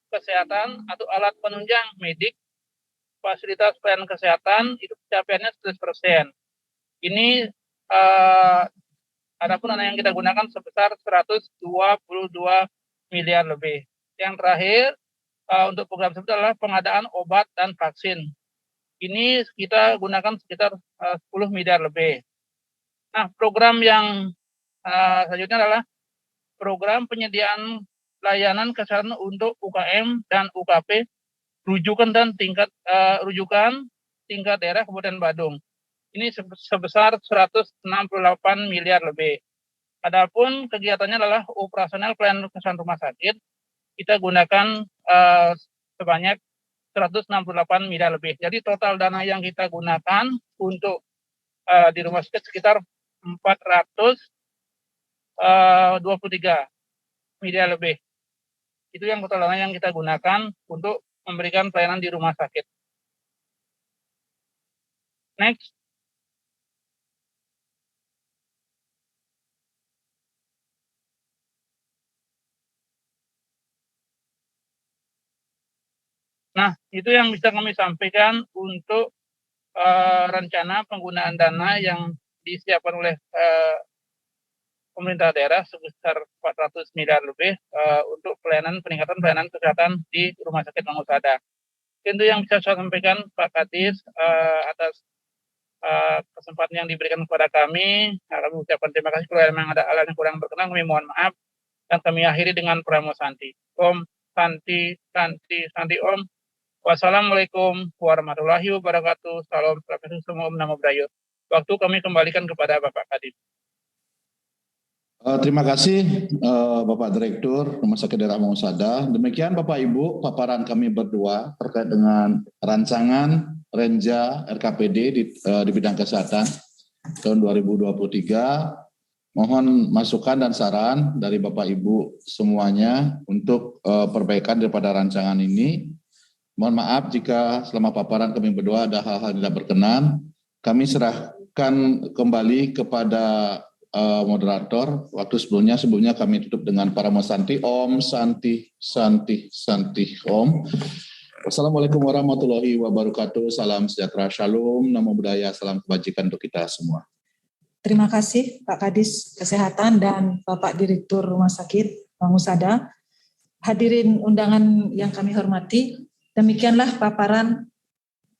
kesehatan atau alat penunjang medik fasilitas pelayanan kesehatan itu capaiannya 100%. Ini adapun dana yang kita gunakan sebesar 122 miliar lebih. Yang terakhir untuk program tersebut adalah pengadaan obat dan vaksin. Ini kita gunakan sekitar 10 miliar lebih. Nah, program yang selanjutnya adalah program penyediaan layanan kesehatan untuk UKM dan UKP rujukan tingkat daerah Kabupaten Badung. Ini sebesar 168 miliar lebih. Adapun kegiatannya adalah operasional pelayanan kesehatan rumah sakit. Kita gunakan sebanyak 168 miliar lebih. Jadi total dana yang kita gunakan untuk di rumah sakit sekitar 423 miliar lebih. Itu yang total dana yang kita gunakan untuk memberikan pelayanan di rumah sakit. Next. Nah, itu yang bisa kami sampaikan untuk rencana penggunaan dana yang disiapkan oleh pemerintah daerah sebesar 400 miliar lebih untuk peningkatan pelayanan kesehatan di Rumah Sakit Mang Husada. Itu yang bisa saya sampaikan Pak Kadis atas kesempatan yang diberikan kepada kami. Kami ucapkan terima kasih. Kalau memang ada hal yang kurang berkenan, kami mohon maaf. Dan kami akhiri dengan Pramo Santi. Om Santi, Santi, Santi Om. Wassalamualaikum warahmatullahi wabarakatuh. Salam swastiastu, Om Namo Buddhaya. Waktu kami kembalikan kepada Bapak Kadis. Terima kasih Bapak Direktur Rumah Sakit Daerah Mang Husada. Demikian Bapak Ibu paparan kami berdua terkait dengan rancangan Renja RKPD di bidang kesehatan tahun 2023. Mohon masukan dan saran dari Bapak Ibu semuanya untuk perbaikan daripada rancangan ini. Mohon maaf jika selama paparan kami berdua ada hal-hal yang tidak berkenan. Kami serahkan kembali kepada moderator. Waktu sebelumnya kami tutup dengan Pramo Santi. Om Santi, Santi, Santi, Om. Wassalamualaikum warahmatullahi wabarakatuh. Salam sejahtera, shalom, namo buddhaya, salam kebajikan untuk kita semua. Terima kasih Pak Kadis Kesehatan dan Bapak Direktur Rumah Sakit Mang Husada. Hadirin undangan yang kami hormati, demikianlah paparan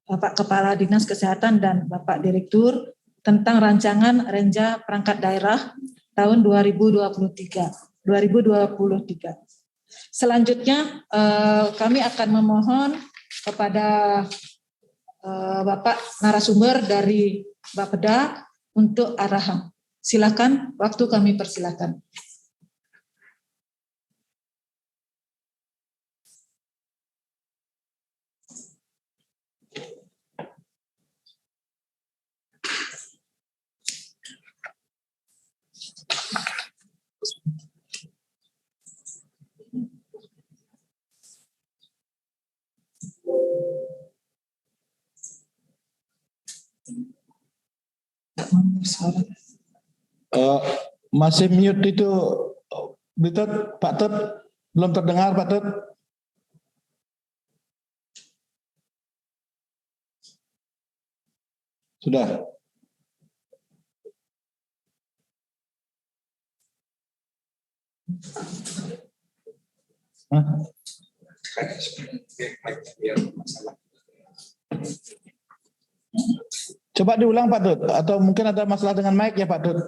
Bapak Kepala Dinas Kesehatan dan Bapak Direktur tentang rancangan Renja Perangkat Daerah tahun 2023. Selanjutnya kami akan memohon kepada Bapak narasumber dari Bapeda untuk arahan. Silakan, waktu kami persilakan. Masih mute itu, Pak Tut, belum terdengar Pak Tut. Sudah. Hah? Coba diulang Pak Tut, atau mungkin ada masalah dengan mic ya Pak Tut.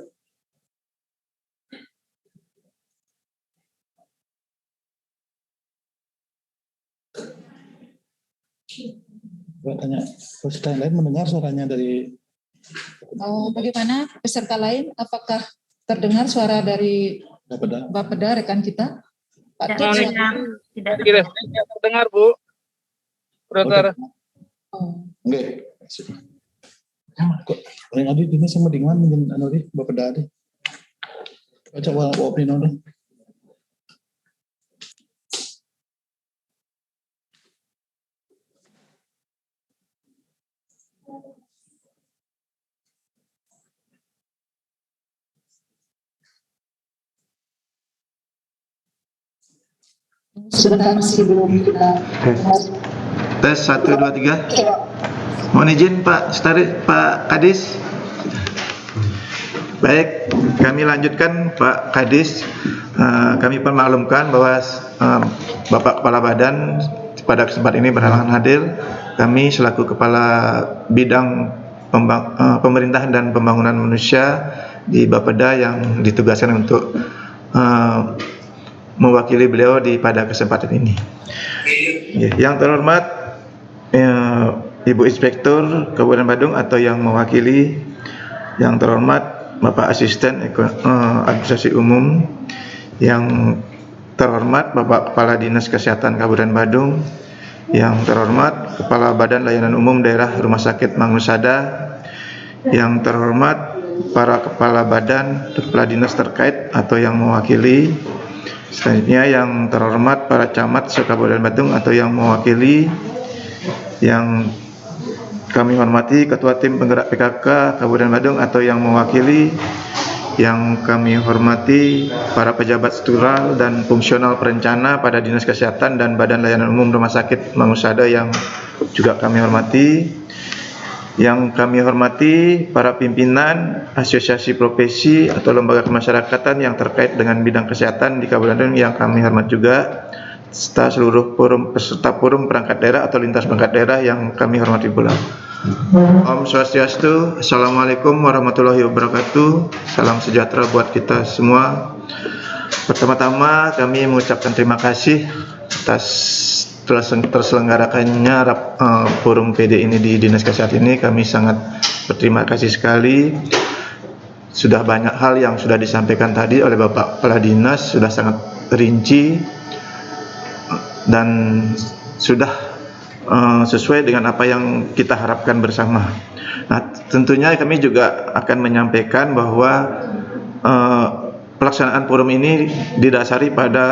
Coba tanya, peserta yang lain mendengar suaranya dari... Bagaimana peserta lain? Apakah terdengar suara dari Bapeda rekan kita? Pak Tut, Tidak terdengar Bu. Brother. Oke. Kok lain adi ini sama dengan anu di Bapeda di. Coba opini dong. sebentar masih belum kita. Tes 1, 2, 3. Mohon izin Pak Kadis. Baik, kami lanjutkan Pak Kadis. Kami permaklumkan bahwa Bapak Kepala Badan pada kesempatan ini berhalangan hadir. Kami selaku Kepala Bidang Pemerintahan dan Pembangunan Manusia di Bapeda yang ditugaskan untuk mewakili beliau pada kesempatan ini. Yang terhormat Ibu Inspektur Kabupaten Badung atau yang mewakili, yang terhormat Bapak Asisten Administrasi Umum, yang terhormat Bapak Kepala Dinas Kesehatan Kabupaten Badung, yang terhormat Kepala Badan Layanan Umum Daerah Rumah Sakit Mangusada, yang terhormat para Kepala Badan Kepala Dinas terkait atau yang mewakili. Selanjutnya yang terhormat para camat se-Kabupaten Badung atau yang mewakili, yang kami hormati Ketua Tim Penggerak PKK Kabupaten Badung atau yang mewakili, yang kami hormati para pejabat struktural dan fungsional perencana pada Dinas Kesehatan dan Badan Layanan Umum Rumah Sakit Mangusada yang juga kami hormati, yang kami hormati para pimpinan asosiasi profesi atau lembaga kemasyarakatan yang terkait dengan bidang kesehatan di Kabupaten Badung yang kami hormat juga, serta seluruh peserta forum perangkat daerah atau lintas perangkat daerah yang kami hormati pula. Om Swastiastu, Assalamualaikum warahmatullahi wabarakatuh. Salam sejahtera buat kita semua. Pertama-tama kami mengucapkan terima kasih atas terselenggarakannya forum PD ini di Dinas Kesehatan ini. Kami sangat berterima kasih sekali. Sudah banyak hal yang sudah disampaikan tadi oleh Bapak Kepala Dinas, sudah sangat rinci dan sudah sesuai dengan apa yang kita harapkan bersama. Nah, tentunya kami juga akan menyampaikan bahwa pelaksanaan forum ini didasari pada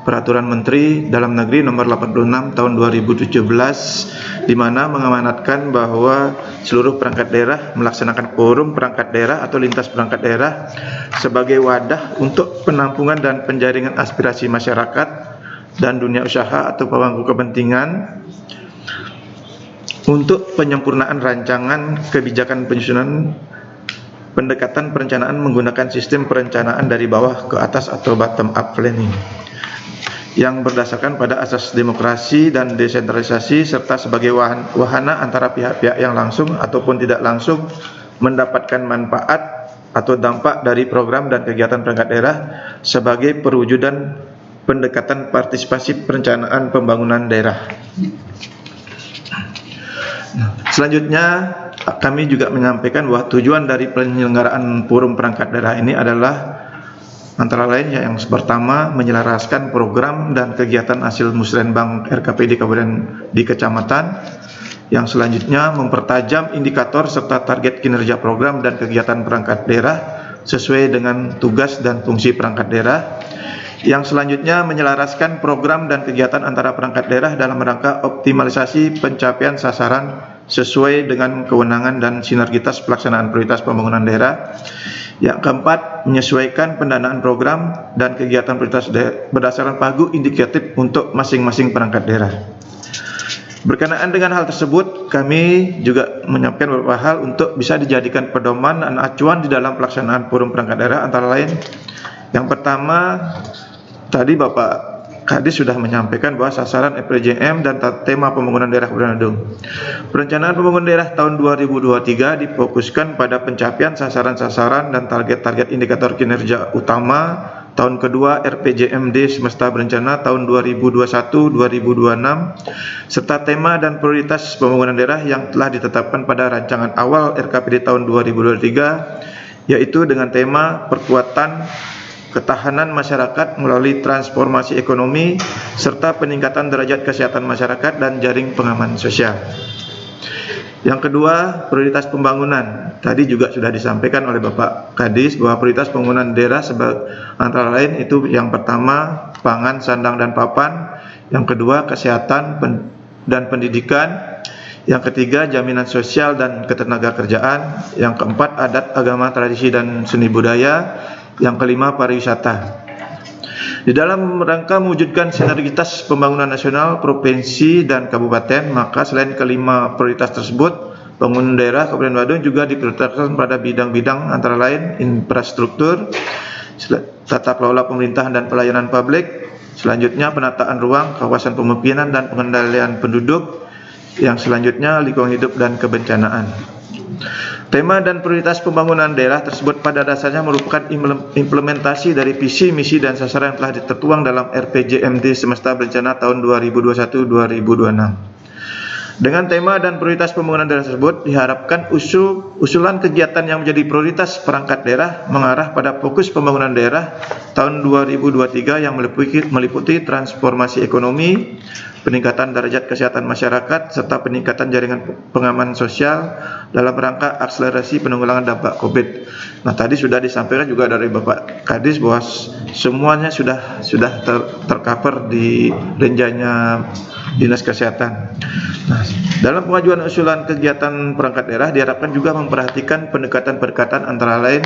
Peraturan Menteri Dalam Negeri Nomor 86 Tahun 2017, di mana mengamanatkan bahwa seluruh perangkat daerah melaksanakan forum perangkat daerah atau lintas perangkat daerah sebagai wadah untuk penampungan dan penjaringan aspirasi masyarakat dan dunia usaha atau pemangku kepentingan untuk penyempurnaan rancangan kebijakan penyusunan pendekatan perencanaan menggunakan sistem perencanaan dari bawah ke atas atau bottom up planning yang berdasarkan pada asas demokrasi dan desentralisasi serta sebagai wahana antara pihak-pihak yang langsung ataupun tidak langsung mendapatkan manfaat atau dampak dari program dan kegiatan perangkat daerah sebagai perwujudan pendekatan partisipasi perencanaan pembangunan daerah. Selanjutnya kami juga menyampaikan bahwa tujuan dari penyelenggaraan forum perangkat daerah ini adalah antara lain yang pertama menyelaraskan program dan kegiatan hasil musrenbang RKP di kecamatan, yang selanjutnya mempertajam indikator serta target kinerja program dan kegiatan perangkat daerah sesuai dengan tugas dan fungsi perangkat daerah, yang selanjutnya menyelaraskan program dan kegiatan antara perangkat daerah dalam rangka optimalisasi pencapaian sasaran sesuai dengan kewenangan dan sinergitas pelaksanaan prioritas pembangunan daerah. Yang keempat, menyesuaikan pendanaan program dan kegiatan prioritas berdasarkan pagu indikatif untuk masing-masing perangkat daerah. Berkenaan dengan hal tersebut, kami juga menyampaikan beberapa hal untuk bisa dijadikan pedoman dan acuan di dalam pelaksanaan forum perangkat daerah, antara lain yang pertama, tadi Bapak Kadis sudah menyampaikan bahwa sasaran RPJM dan tema pembangunan daerah Kabupaten Badung. Perencanaan pembangunan daerah tahun 2023 difokuskan pada pencapaian sasaran-sasaran dan target-target indikator kinerja utama tahun kedua RPJMD semesta berencana tahun 2021-2026 serta tema dan prioritas pembangunan daerah yang telah ditetapkan pada rancangan awal RKPD tahun 2023, yaitu dengan tema perkuatan ketahanan masyarakat melalui transformasi ekonomi serta peningkatan derajat kesehatan masyarakat dan jaring pengaman sosial. Yang kedua, prioritas pembangunan. Tadi juga sudah disampaikan oleh Bapak Kadis bahwa prioritas pembangunan daerah antara lain itu yang pertama pangan, sandang dan papan, yang kedua kesehatan dan pendidikan, yang ketiga jaminan sosial dan ketenagakerjaan, yang keempat adat, agama, tradisi dan seni budaya, yang kelima pariwisata. Di dalam rangka mewujudkan sinergitas pembangunan nasional, provinsi dan kabupaten, maka selain kelima prioritas tersebut, pembangunan daerah Kabupaten Badung juga diprioritaskan pada bidang-bidang antara lain infrastruktur, tata kelola pemerintahan dan pelayanan publik, selanjutnya penataan ruang, kawasan pemukiman dan pengendalian penduduk, yang selanjutnya lingkungan hidup dan kebencanaan. Tema dan prioritas pembangunan daerah tersebut pada dasarnya merupakan implementasi dari visi, misi, dan sasaran yang telah tertuang dalam RPJMD semesta berencana tahun 2021-2026. Dengan tema dan prioritas pembangunan daerah tersebut, diharapkan usulan kegiatan yang menjadi prioritas perangkat daerah mengarah pada fokus pembangunan daerah tahun 2023 yang meliputi transformasi ekonomi, peningkatan derajat kesehatan masyarakat, serta peningkatan jaringan pengaman sosial dalam rangka akselerasi penanggulangan dampak COVID. Nah, tadi sudah disampaikan juga dari Bapak Kadis bahwa semuanya sudah tercover di renjanya Dinas Kesehatan. Nah, dalam pengajuan usulan kegiatan perangkat daerah diharapkan juga memperhatikan pendekatan-pendekatan antara lain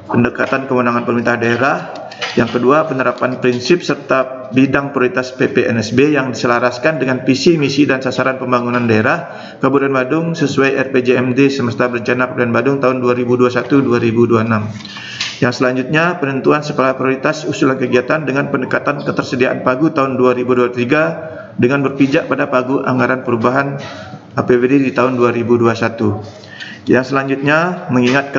pendekatan kewenangan pemerintah daerah, yang kedua penerapan prinsip serta bidang prioritas PPNSB yang diselaraskan dengan visi, misi dan sasaran pembangunan daerah Kabupaten Badung sesuai RPJMD semesta berencana Kabupaten Badung tahun 2021-2026. Yang selanjutnya penentuan skala prioritas usulan kegiatan dengan pendekatan ketersediaan pagu tahun 2023 dengan berpijak pada pagu anggaran perubahan APBD di tahun 2021. Yang selanjutnya, mengingat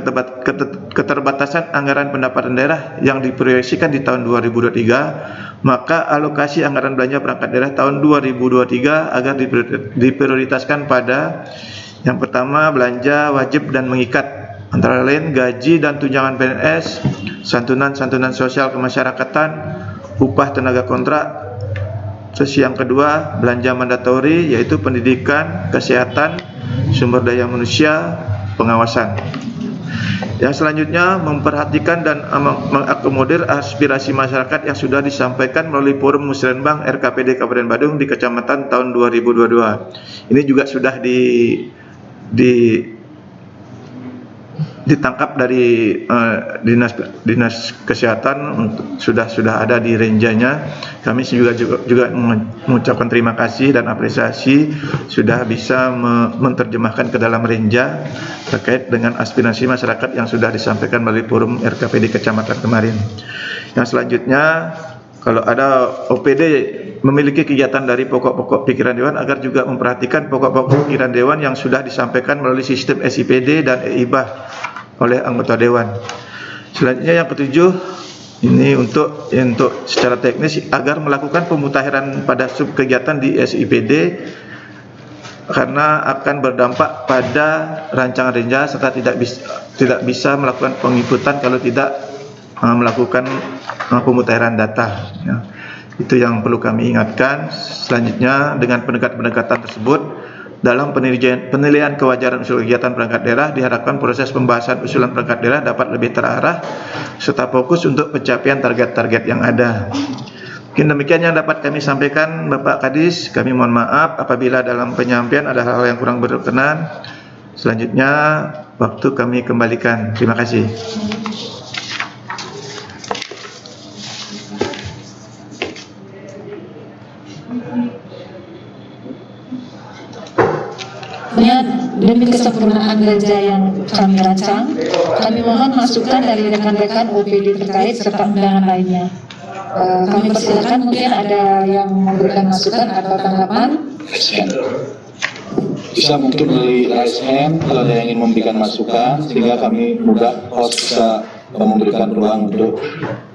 keterbatasan anggaran pendapatan daerah yang diproyeksikan di tahun 2023, maka alokasi anggaran belanja perangkat daerah tahun 2023 agar diprioritaskan pada yang pertama belanja wajib dan mengikat, antara lain gaji dan tunjangan PNS, santunan sosial kemasyarakatan, upah tenaga kontrak. Terus yang kedua, belanja mandatori yaitu pendidikan, kesehatan, sumber daya manusia, pengawasan. Yang selanjutnya memperhatikan dan mengakomodir aspirasi masyarakat yang sudah disampaikan melalui Forum Musrenbang RKPD Kabupaten Badung di Kecamatan tahun 2022. Ini juga sudah ditangkap dari dinas kesehatan, sudah ada di renjanya. Kami juga mengucapkan terima kasih dan apresiasi sudah bisa menerjemahkan ke dalam renja terkait dengan aspirasi masyarakat yang sudah disampaikan melalui forum RKPD Kecamatan kemarin. Yang selanjutnya, kalau ada OPD memiliki kegiatan dari pokok-pokok pikiran Dewan agar juga memperhatikan pokok-pokok pikiran Dewan yang sudah disampaikan melalui sistem SIPD dan EIBah oleh anggota Dewan. Selanjutnya yang ketujuh, ini untuk secara teknis agar melakukan pemutahiran pada sub kegiatan di SIPD karena akan berdampak pada rancangan renja serta tidak bisa melakukan penginputan kalau tidak melakukan pemutahiran data. Ya. Itu yang perlu kami ingatkan. Selanjutnya dengan pendekatan tersebut dalam penilaian kewajaran usul kegiatan perangkat daerah diharapkan proses pembahasan usulan perangkat daerah dapat lebih terarah serta fokus untuk pencapaian target-target yang ada. Mungkin demikian yang dapat kami sampaikan, Bapak Kadis. Kami mohon maaf apabila dalam penyampaian ada hal-hal yang kurang berkenan. Selanjutnya, waktu kami kembalikan. Terima kasih. Demi kesempurnaan kerja yang kami rancang, kami mohon masukan dari rekan-rekan OPD terkait serta undangan lainnya. Kami persilakan, mungkin ada yang memberikan masukan atau tanggapan. Bisa mungkin dari raise hand kalau ada yang ingin memberikan masukan, sehingga kami mudah host bisa memberikan ruang untuk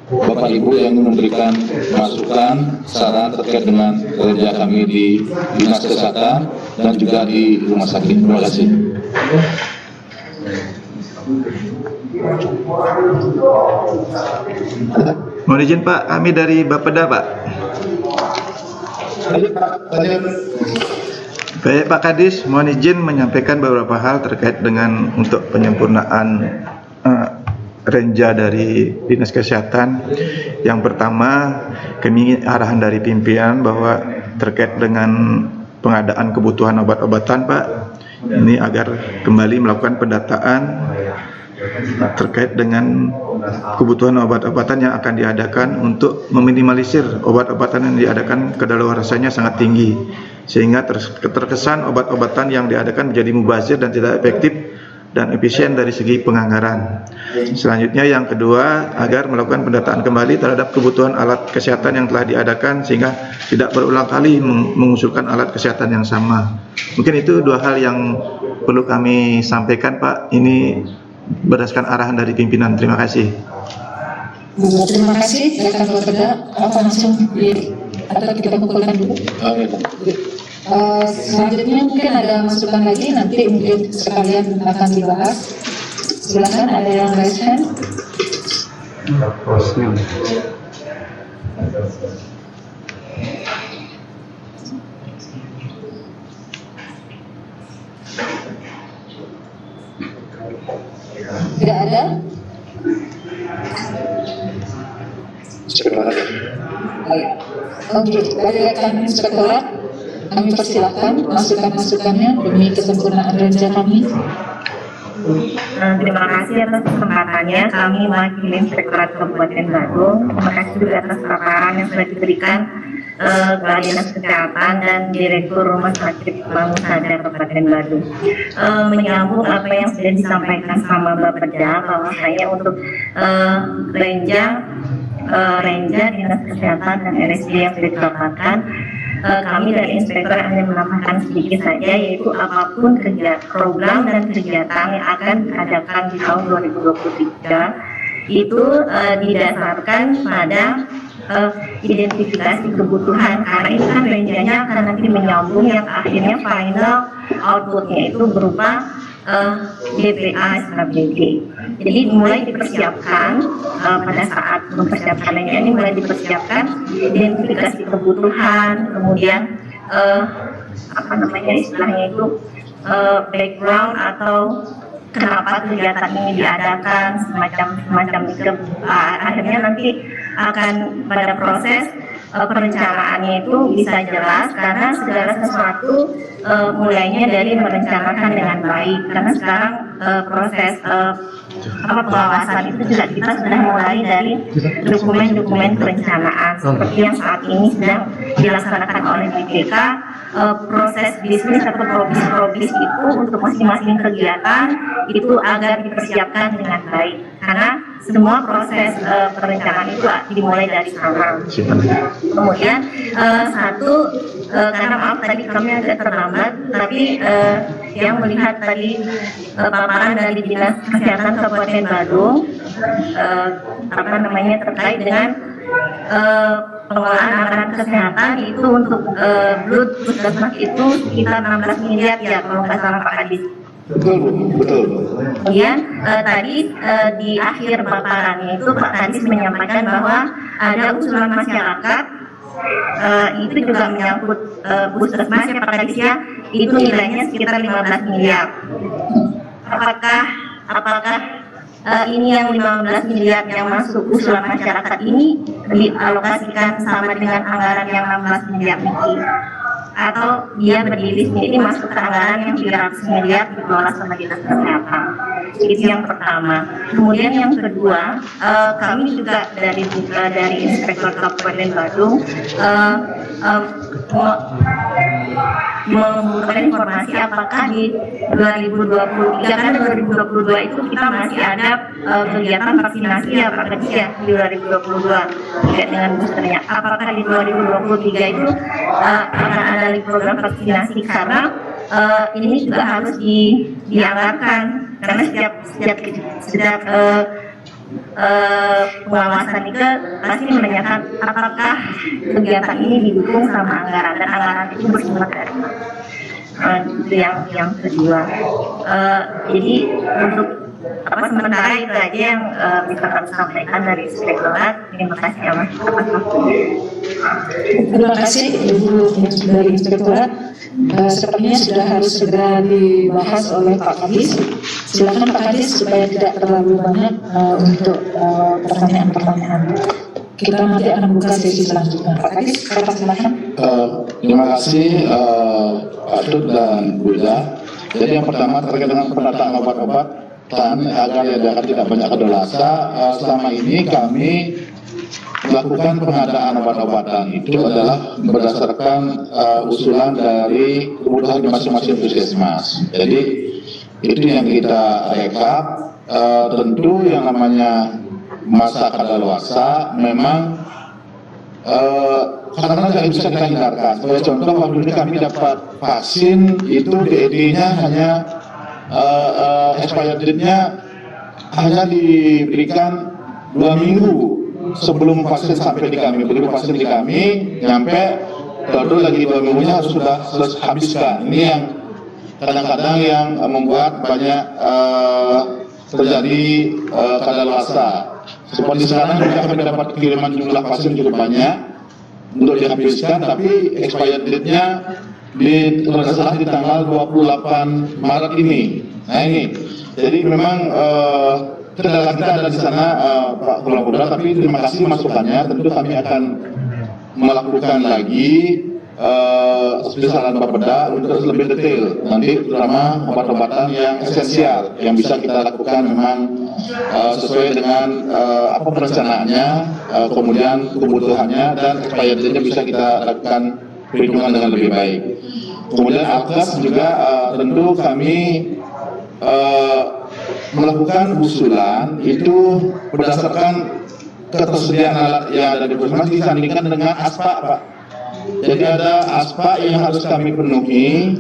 Bapak Ibu yang ingin memberikan masukan, saran terkait dengan kerja kami di Dinas Kesehatan dan juga di rumah sakit. Terima kasih. Mohon izin Pak, kami dari Bapeda Pak. Baik Pak Kadis, mohon izin menyampaikan beberapa hal terkait dengan untuk penyempurnaan renja dari Dinas Kesehatan. Yang pertama, kami arahan dari pimpinan bahwa terkait dengan pengadaan kebutuhan obat-obatan Pak, ini agar kembali melakukan pendataan terkait dengan kebutuhan obat-obatan yang akan diadakan untuk meminimalisir obat-obatan yang diadakan kadaluarsanya sangat tinggi, sehingga terkesan obat-obatan yang diadakan menjadi mubazir dan tidak efektif dan efisien dari segi penganggaran. Selanjutnya yang kedua, agar melakukan pendataan kembali terhadap kebutuhan alat kesehatan yang telah diadakan sehingga tidak berulang kali mengusulkan alat kesehatan yang sama. Mungkin itu dua hal yang perlu kami sampaikan Pak. Ini berdasarkan arahan dari pimpinan. Terima kasih. Terima kasih rekan Bapeda. Apa langsung atau kita kumpulkan dulu? Selanjutnya mungkin ada masukan lagi, nanti mungkin sekalian akan dibahas. Silakan, ada yang raise hand. Tidak ada? Oke, dari rekan inspektorat kami persilakan masukan-masukannya demi kesempurnaan kerja kami. Terima kasih atas kesempatannya. Kami mewakili Inspektorat Kabupaten Badung. Terima kasih juga atas paparan yang sudah diberikan Kepala Dinas Kesehatan dan Direktur Rumah Sakit Bangun Sadar Kabupaten Badung. Menyambung apa yang sudah disampaikan sama Bapeda, bahwasanya untuk renja Dinas Kesehatan dan RSD yang sudah ditetapkan, kami dari inspektor hanya menambahkan sedikit saja, yaitu apapun program dan kegiatan yang akan diadakan di tahun 2023 itu didasarkan pada identifikasi kebutuhan, karena itu kan renjanya akan nanti menyambung yang akhirnya final outputnya itu berupa DPA SKBD. Jadi mulai dipersiapkan pada saat mempersiapkan ini mulai dipersiapkan identifikasi kebutuhan, kemudian istilahnya itu background atau kenapa kegiatan ini diadakan, semacam itu. Akhirnya nanti akan pada proses perencanaannya itu bisa jelas, karena segala sesuatu mulainya dari merencanakan dengan baik. Karena sekarang proses pengawasan itu juga kita sudah mulai dari dokumen-dokumen perencanaan seperti yang saat ini sedang dilaksanakan oleh BPK. Proses bisnis atau probis itu untuk masing-masing kegiatan itu agar dipersiapkan dengan baik, karena semua proses perencanaan itu dimulai dari sana. Kemudian karena maaf tadi kami agak terlambat, tapi yang melihat tadi paparan dari Dinas Kesehatan Kabupaten Badung terkait dengan pengelolaan anggaran kesehatan itu untuk blood puskesmas itu sekitar 16 miliar ya kalau nggak salah Pak Kadis. Betul. Kemudian tadi di akhir paparannya itu Pak Kadis menyampaikan bahwa ada usulan masyarakat itu juga menyangkut puskesmas ya Pak Kadis ya, itu nilainya sekitar 15 miliar. Apakah ini yang 15 miliar yang masuk usulan masyarakat ini dialokasikan sama dengan anggaran yang 16 miliar ini, atau dia berdiri sendiri masuk ke anggaran yang 300 miliar dikelola sama dinas kesehatan. Itu yang pertama. Kemudian yang kedua, kami juga dari Inspektor Kabupaten Badung membutuhkan informasi apakah di 2023, karena 2022 itu kita masih ada kegiatan vaksinasi ya Pak Kadis ya, di 2022 terkait dengan boosternya. Apakah di 2023 itu akan ada program vaksinasi, karena ini juga harus dianggarkan, karena setiap pengawasan itu pasti menanyakan apakah kegiatan ini didukung sama anggaran, dan anggaran itu bersumber dari itu yang kedua. Jadi untuk sementara itu aja yang bisa kami sampaikan dari Inspektorat. Terima kasih ya Mas. Terima kasih Ibu dari Inspektorat. Sepertinya sudah harus segera dibahas oleh Pak Kadis. Silakan Pak Kadis supaya tidak terlalu banyak untuk pertanyaan-pertanyaan. Kita nanti akan buka sesi selanjutnya. Pak Kadis, silakan. Terima kasih Pak Tut dan Bu Ida. Jadi yang pertama terkait dengan penataan obat-obatan agar tidak banyak kedolasa. Selama ini kami melakukan pengadaan obat-obatan itu adalah berdasarkan usulan dari kebutuhan masing-masing puskesmas. Jadi itu yang kita rekap. Tentu yang namanya masa kadaluarsa memang karena tidak bisa kita hindarkan. Sebagai contoh, waktu ini kami dapat vaksin itu DED-nya hanya expired date-nya hanya diberikan 2 minggu sebelum vaksin sampai di kami. Begitu vaksin di kami nyampe, lalu lagi 2 minggunya harus sudah habiskan. Ini yang kadang-kadang yang membuat banyak terjadi kadaluarsa. Seperti sekarang juga kami dapat kiriman jumlah vaksin cukup banyak untuk dihabiskan, tapi expired date-nya di tanggal 28 Maret ini. Nah ini, jadi memang kendala kita ada di sana Pak Kepala Polda, tapi terima kasih masukannya. Tentu kami akan melakukan lagi saran Bapeda untuk lebih detail nanti, terutama obat-obatan yang esensial yang bisa kita lakukan memang sesuai dengan apa perencanaannya, kemudian kebutuhannya, dan expired date-nya bisa kita lakukan perhitungan dengan lebih baik. Kemudian Alkes juga tentu kami melakukan usulan itu berdasarkan ketersediaan alat yang ada di puskesmas disandingkan dengan ASPA, Pak. Jadi ada ASPA yang harus kami penuhi,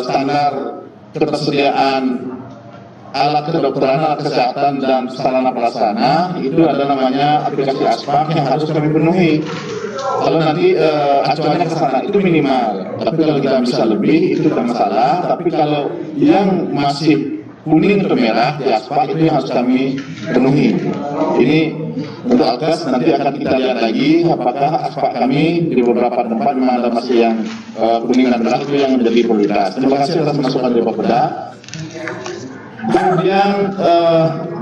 standar ketersediaan alat kedokteran, alat kesehatan, dan sarana prasarana. Itu ada namanya aplikasi ASPA yang harus kami penuhi. Kalau nanti acuannya ke sana itu minimal, tapi kalau kita bisa lebih itu tidak masalah. Tapi kalau yang masih kuning atau merah di ASPA itu yang harus kami penuhi. Ini untuk Alkes nanti akan kita lihat lagi apakah ASPA kami di beberapa tempat memang ada masih yang kuning dan merah, itu yang menjadi prioritas. Terima kasih atas masukan dari Bapeda. Kemudian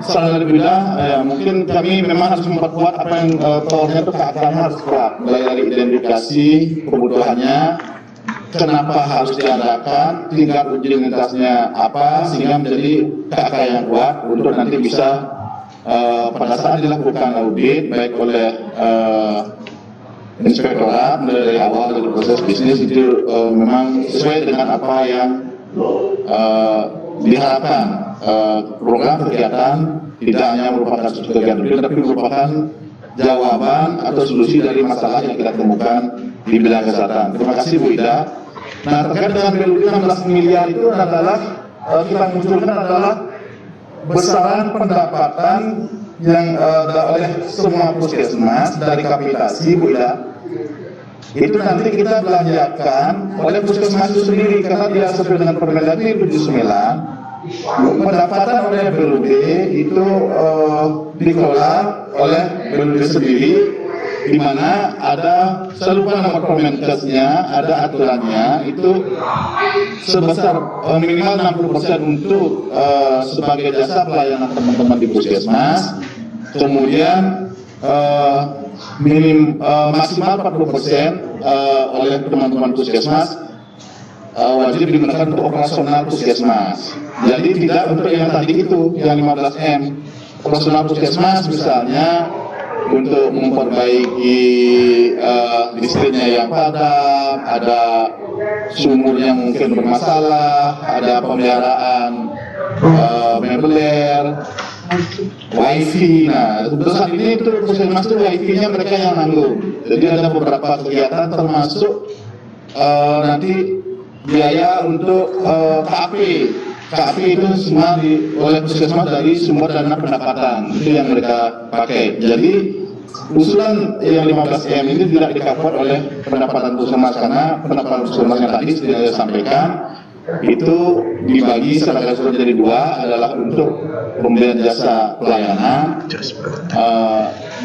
saran dari Bapeda, mungkin kami memang harus memperkuat apa yang tornya itu keakarnya harus kuat, mulai dari identifikasi kebutuhannya, kenapa harus diadakan, tingkat urgenitasnya apa, sehingga menjadi KK yang kuat untuk nanti bisa pada saat dilakukan audit baik oleh Inspektorat mulai dari awal dari proses bisnis itu memang sesuai dengan apa yang diharapkan. Program kegiatan tidak hanya merupakan kegiatan tapi merupakan jawaban atau solusi dari masalah yang kita temukan di bidang kesehatan. Terima kasih Bu Ida. Nah, terkait dengan BLUD 16 miliar itu adalah kita munculkan adalah besaran pendapatan yang oleh semua puskesmas dari kapitasi Bu Ida. Itu nanti kita belanjakan oleh puskesmas itu sendiri, karena dia sesuai dengan Permendagri 79. Pendapatan oleh BLUD itu dikelola oleh BLUD sendiri di mana ada, saya lupa nomor Permenkesnya, ada aturannya itu sebesar minimal 60% untuk sebagai jasa pelayanan teman-teman di puskesmas, kemudian maksimal 40% oleh teman-teman puskesmas wajib digunakan untuk operasional puskesmas. Jadi tidak untuk yang tadi itu, yang 15M. Operasional puskesmas misalnya untuk memperbaiki listriknya yang padam, ada sumur yang mungkin bermasalah, ada pemeliharaan mebeler, wifi. Nah, untuk saat ini itu puskesmas itu wifi-nya mereka yang nanggung. Jadi ada beberapa kegiatan termasuk nanti biaya untuk KAP. KAP itu semua oleh puskesmas dari sumber dana pendapatan, itu yang mereka pakai. Jadi usulan yang 15M ini tidak di-cover oleh pendapatan puskesmas, karena pendapatan puskesmas yang tadi sudah saya sampaikan itu dibagi secara keseluruhan jadi dua, adalah untuk pemberian jasa pelayanan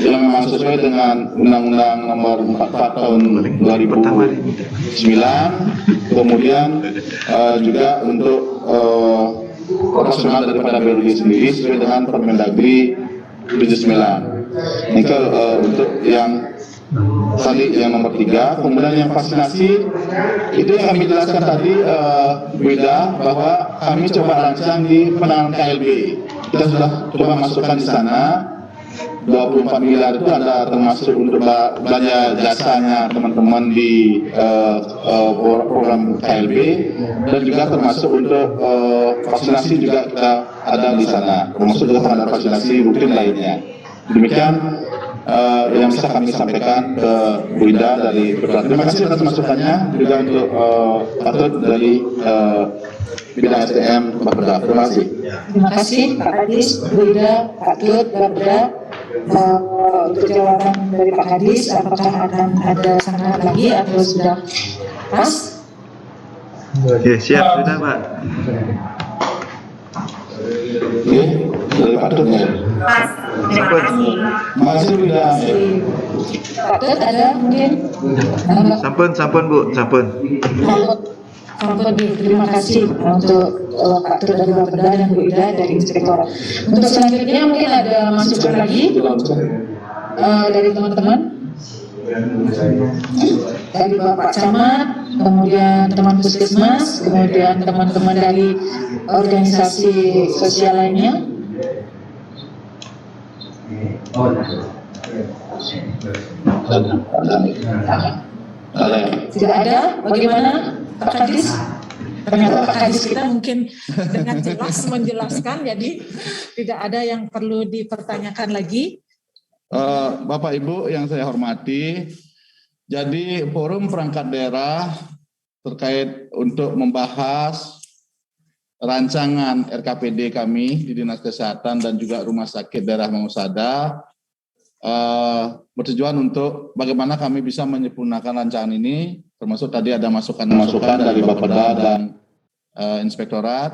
yang memang sesuai dengan Undang-Undang Nomor 44 Tahun 2009, kemudian juga untuk operasional daripada biologi sendiri sesuai dengan Permendagri 79. Ini untuk yang tadi yang nomor 3, kemudian yang vaksinasi itu yang kami jelaskan tadi beda, bahwa kami coba rancang di penanganan KLB. Kita sudah coba masukkan di sana 24 miliar itu ada termasuk untuk belanja jasanya teman-teman di program KLB, dan juga termasuk untuk vaksinasi juga kita ada di sana, termasuk juga standar vaksinasi rutin lainnya. Demikian yang bisa kami sampaikan ke Bu Ida dari Bepeda. Terima kasih atas masukannya, juga untuk Patut dari bidang SDM Bapeda. Terima kasih. Terima kasih Pak Kadis, Bu Ida, Patut, Bapeda. Untuk jawaban dari Pak Kadis, apakah akan ada sangat lagi atau sudah pas? Oke, siap sudah Pak. Oke, dari Patut ya. Pas, terima kasih. Terima kasih Bu Ida. Patut ada mungkin? Sampun Bu, sampun. Terima kasih untuk Pak Tut dari Bapeda dan Bu Ida dari Inspektorat. Untuk selanjutnya mungkin ada masukan lagi dari teman-teman, dari Bapak Camat, kemudian teman puskesmas, kemudian teman-teman dari organisasi sosial lainnya. Tidak ada? Bagaimana Pak Kadis? Ternyata Pak Kadis kita mungkin dengan jelas menjelaskan, jadi tidak ada yang perlu dipertanyakan lagi. Bapak Ibu yang saya hormati, jadi forum perangkat daerah terkait untuk membahas rancangan RKPD kami di Dinas Kesehatan dan juga Rumah Sakit Daerah Mangusada bertujuan untuk bagaimana kami bisa menyempurnakan rancangan ini, termasuk tadi ada masukan-masukan dari Bapeda dan Inspektorat,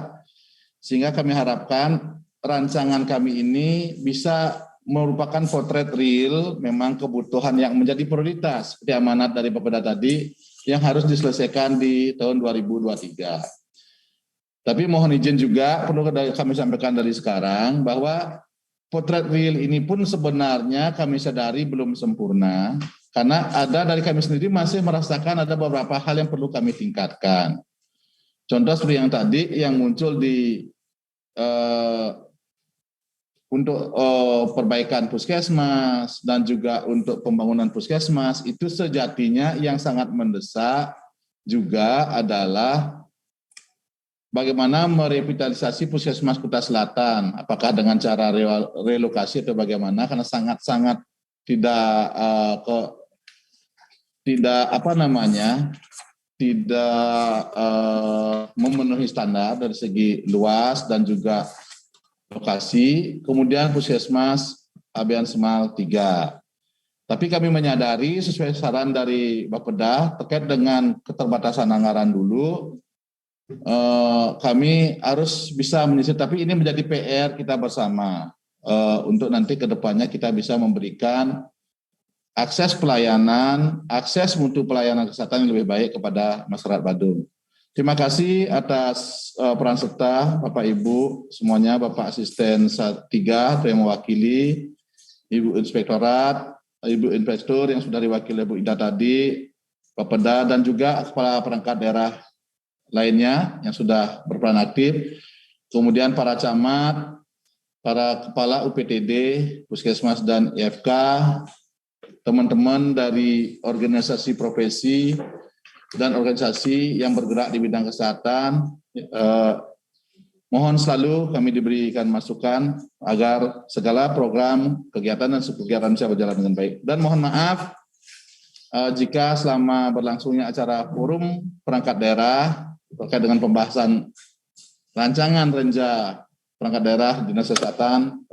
sehingga kami harapkan rancangan kami ini bisa merupakan potret real memang kebutuhan yang menjadi prioritas seperti amanat dari Bapeda tadi yang harus diselesaikan di tahun 2023. Tapi mohon izin juga perlu kami sampaikan dari sekarang bahwa potret real ini pun sebenarnya kami sadari belum sempurna, karena ada dari kami sendiri masih merasakan ada beberapa hal yang perlu kami tingkatkan. Contoh seperti yang tadi yang muncul di untuk perbaikan puskesmas dan juga untuk pembangunan puskesmas, itu sejatinya yang sangat mendesak juga adalah bagaimana merevitalisasi puskesmas Kuta Selatan, apakah dengan cara relokasi atau bagaimana, karena sangat-sangat tidak memenuhi standar dari segi luas dan juga lokasi. Kemudian puskesmas Abian Semal 3. Tapi kami menyadari sesuai saran dari Bapeda terkait dengan keterbatasan anggaran dulu, kami harus bisa menyisir, tapi ini menjadi PR kita bersama untuk nanti ke depannya kita bisa memberikan akses mutu pelayanan kesehatan yang lebih baik kepada masyarakat Badung. Terima kasih atas peran serta Bapak Ibu semuanya, Bapak Asisten 3 yang mewakili, Ibu Inspektorat, Ibu Inspektur yang sudah diwakili Bu Ida tadi, Bapeda, dan juga kepala perangkat daerah lainnya yang sudah berperan aktif, kemudian para camat, para kepala UPTD, Puskesmas dan IFK, teman-teman dari organisasi profesi dan organisasi yang bergerak di bidang kesehatan, mohon selalu kami diberikan masukan agar segala program, kegiatan dan kegiatan bisa berjalan dengan baik. Dan mohon maaf jika selama berlangsungnya acara forum perangkat daerah terkait dengan pembahasan rancangan renja perangkat daerah Dinas Kesehatan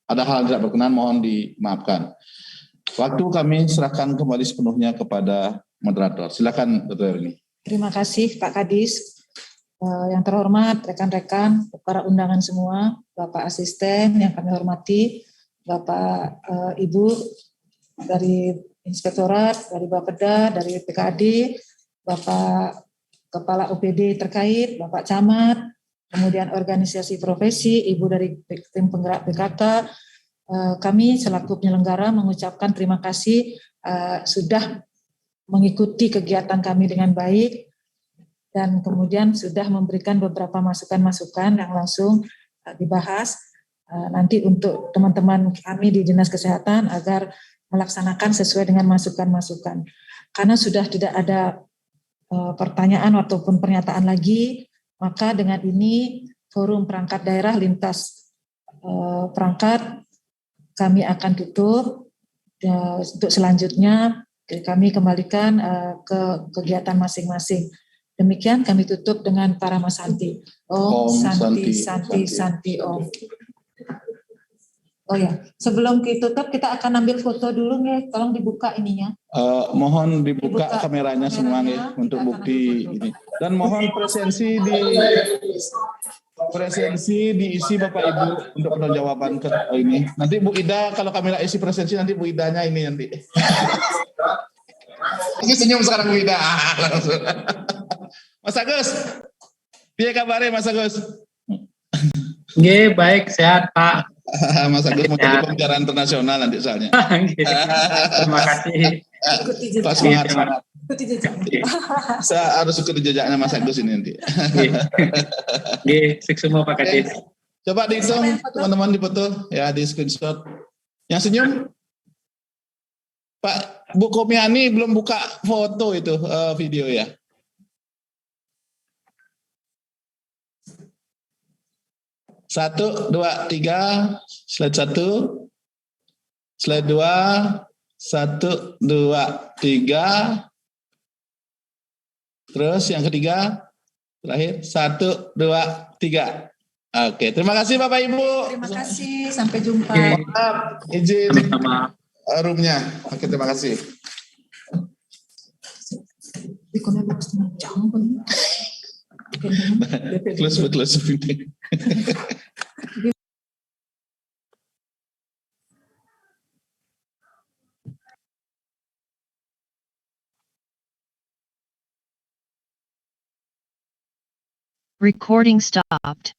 ada hal yang tidak berkenan, mohon dimaafkan. Waktu kami serahkan kembali sepenuhnya kepada moderator. Silakan Dr. Erini. Terima kasih Pak Kadis. Yang terhormat rekan-rekan, para undangan semua, Bapak Asisten yang kami hormati, Bapak Ibu dari Inspektorat, dari Bapeda, dari PKD, Bapak Kepala OPD terkait, Bapak Camat, kemudian organisasi profesi, Ibu dari tim penggerak PKK, kami selaku penyelenggara mengucapkan terima kasih sudah mengikuti kegiatan kami dengan baik, dan kemudian sudah memberikan beberapa masukan-masukan yang langsung dibahas nanti untuk teman-teman kami di Dinas Kesehatan agar melaksanakan sesuai dengan masukan-masukan. Karena sudah tidak ada pertanyaan ataupun pernyataan lagi, maka dengan ini forum perangkat daerah lintas perangkat kami akan tutup. Untuk selanjutnya kami kembalikan ke kegiatan masing-masing. Demikian kami tutup dengan para Masanti. Om Santi Om. Oh ya, sebelum ditutup kita akan ambil foto dulu nih, tolong dibuka ininya. Mohon dibuka kameranya semua nih untuk bukti ini. Dan mohon presensi diisi Bapak Ibu untuk pertanggungjawaban ke ini. Nanti Bu Ida kalau kamera isi presensi nanti Bu Idanya ini nanti. Ini senyum sekarang Bu Ida. Mas Agus, piye kabare Mas Agus? Nggih, baik, sehat Pak. Mas Agus mau jadi pembicara internasional nanti soalnya. Terima kasih. Pas semangat. Saya harus ikuti jejaknya Mas Agus ini nanti. Nggih, sukses semua Pak Kadis. Coba dihitung teman-teman di foto ya, di screenshot. Yang senyum Pak Bu Komiani belum buka foto itu video ya. Satu, dua, tiga, slide 1, slide 2, 1, 2, 3, terus yang ketiga, terakhir, 1, 2, 3. Oke, terima kasih Bapak Ibu. Terima kasih, sampai jumpa. Maaf, izin roomnya. Oke, terima kasih. Close. Recording stopped.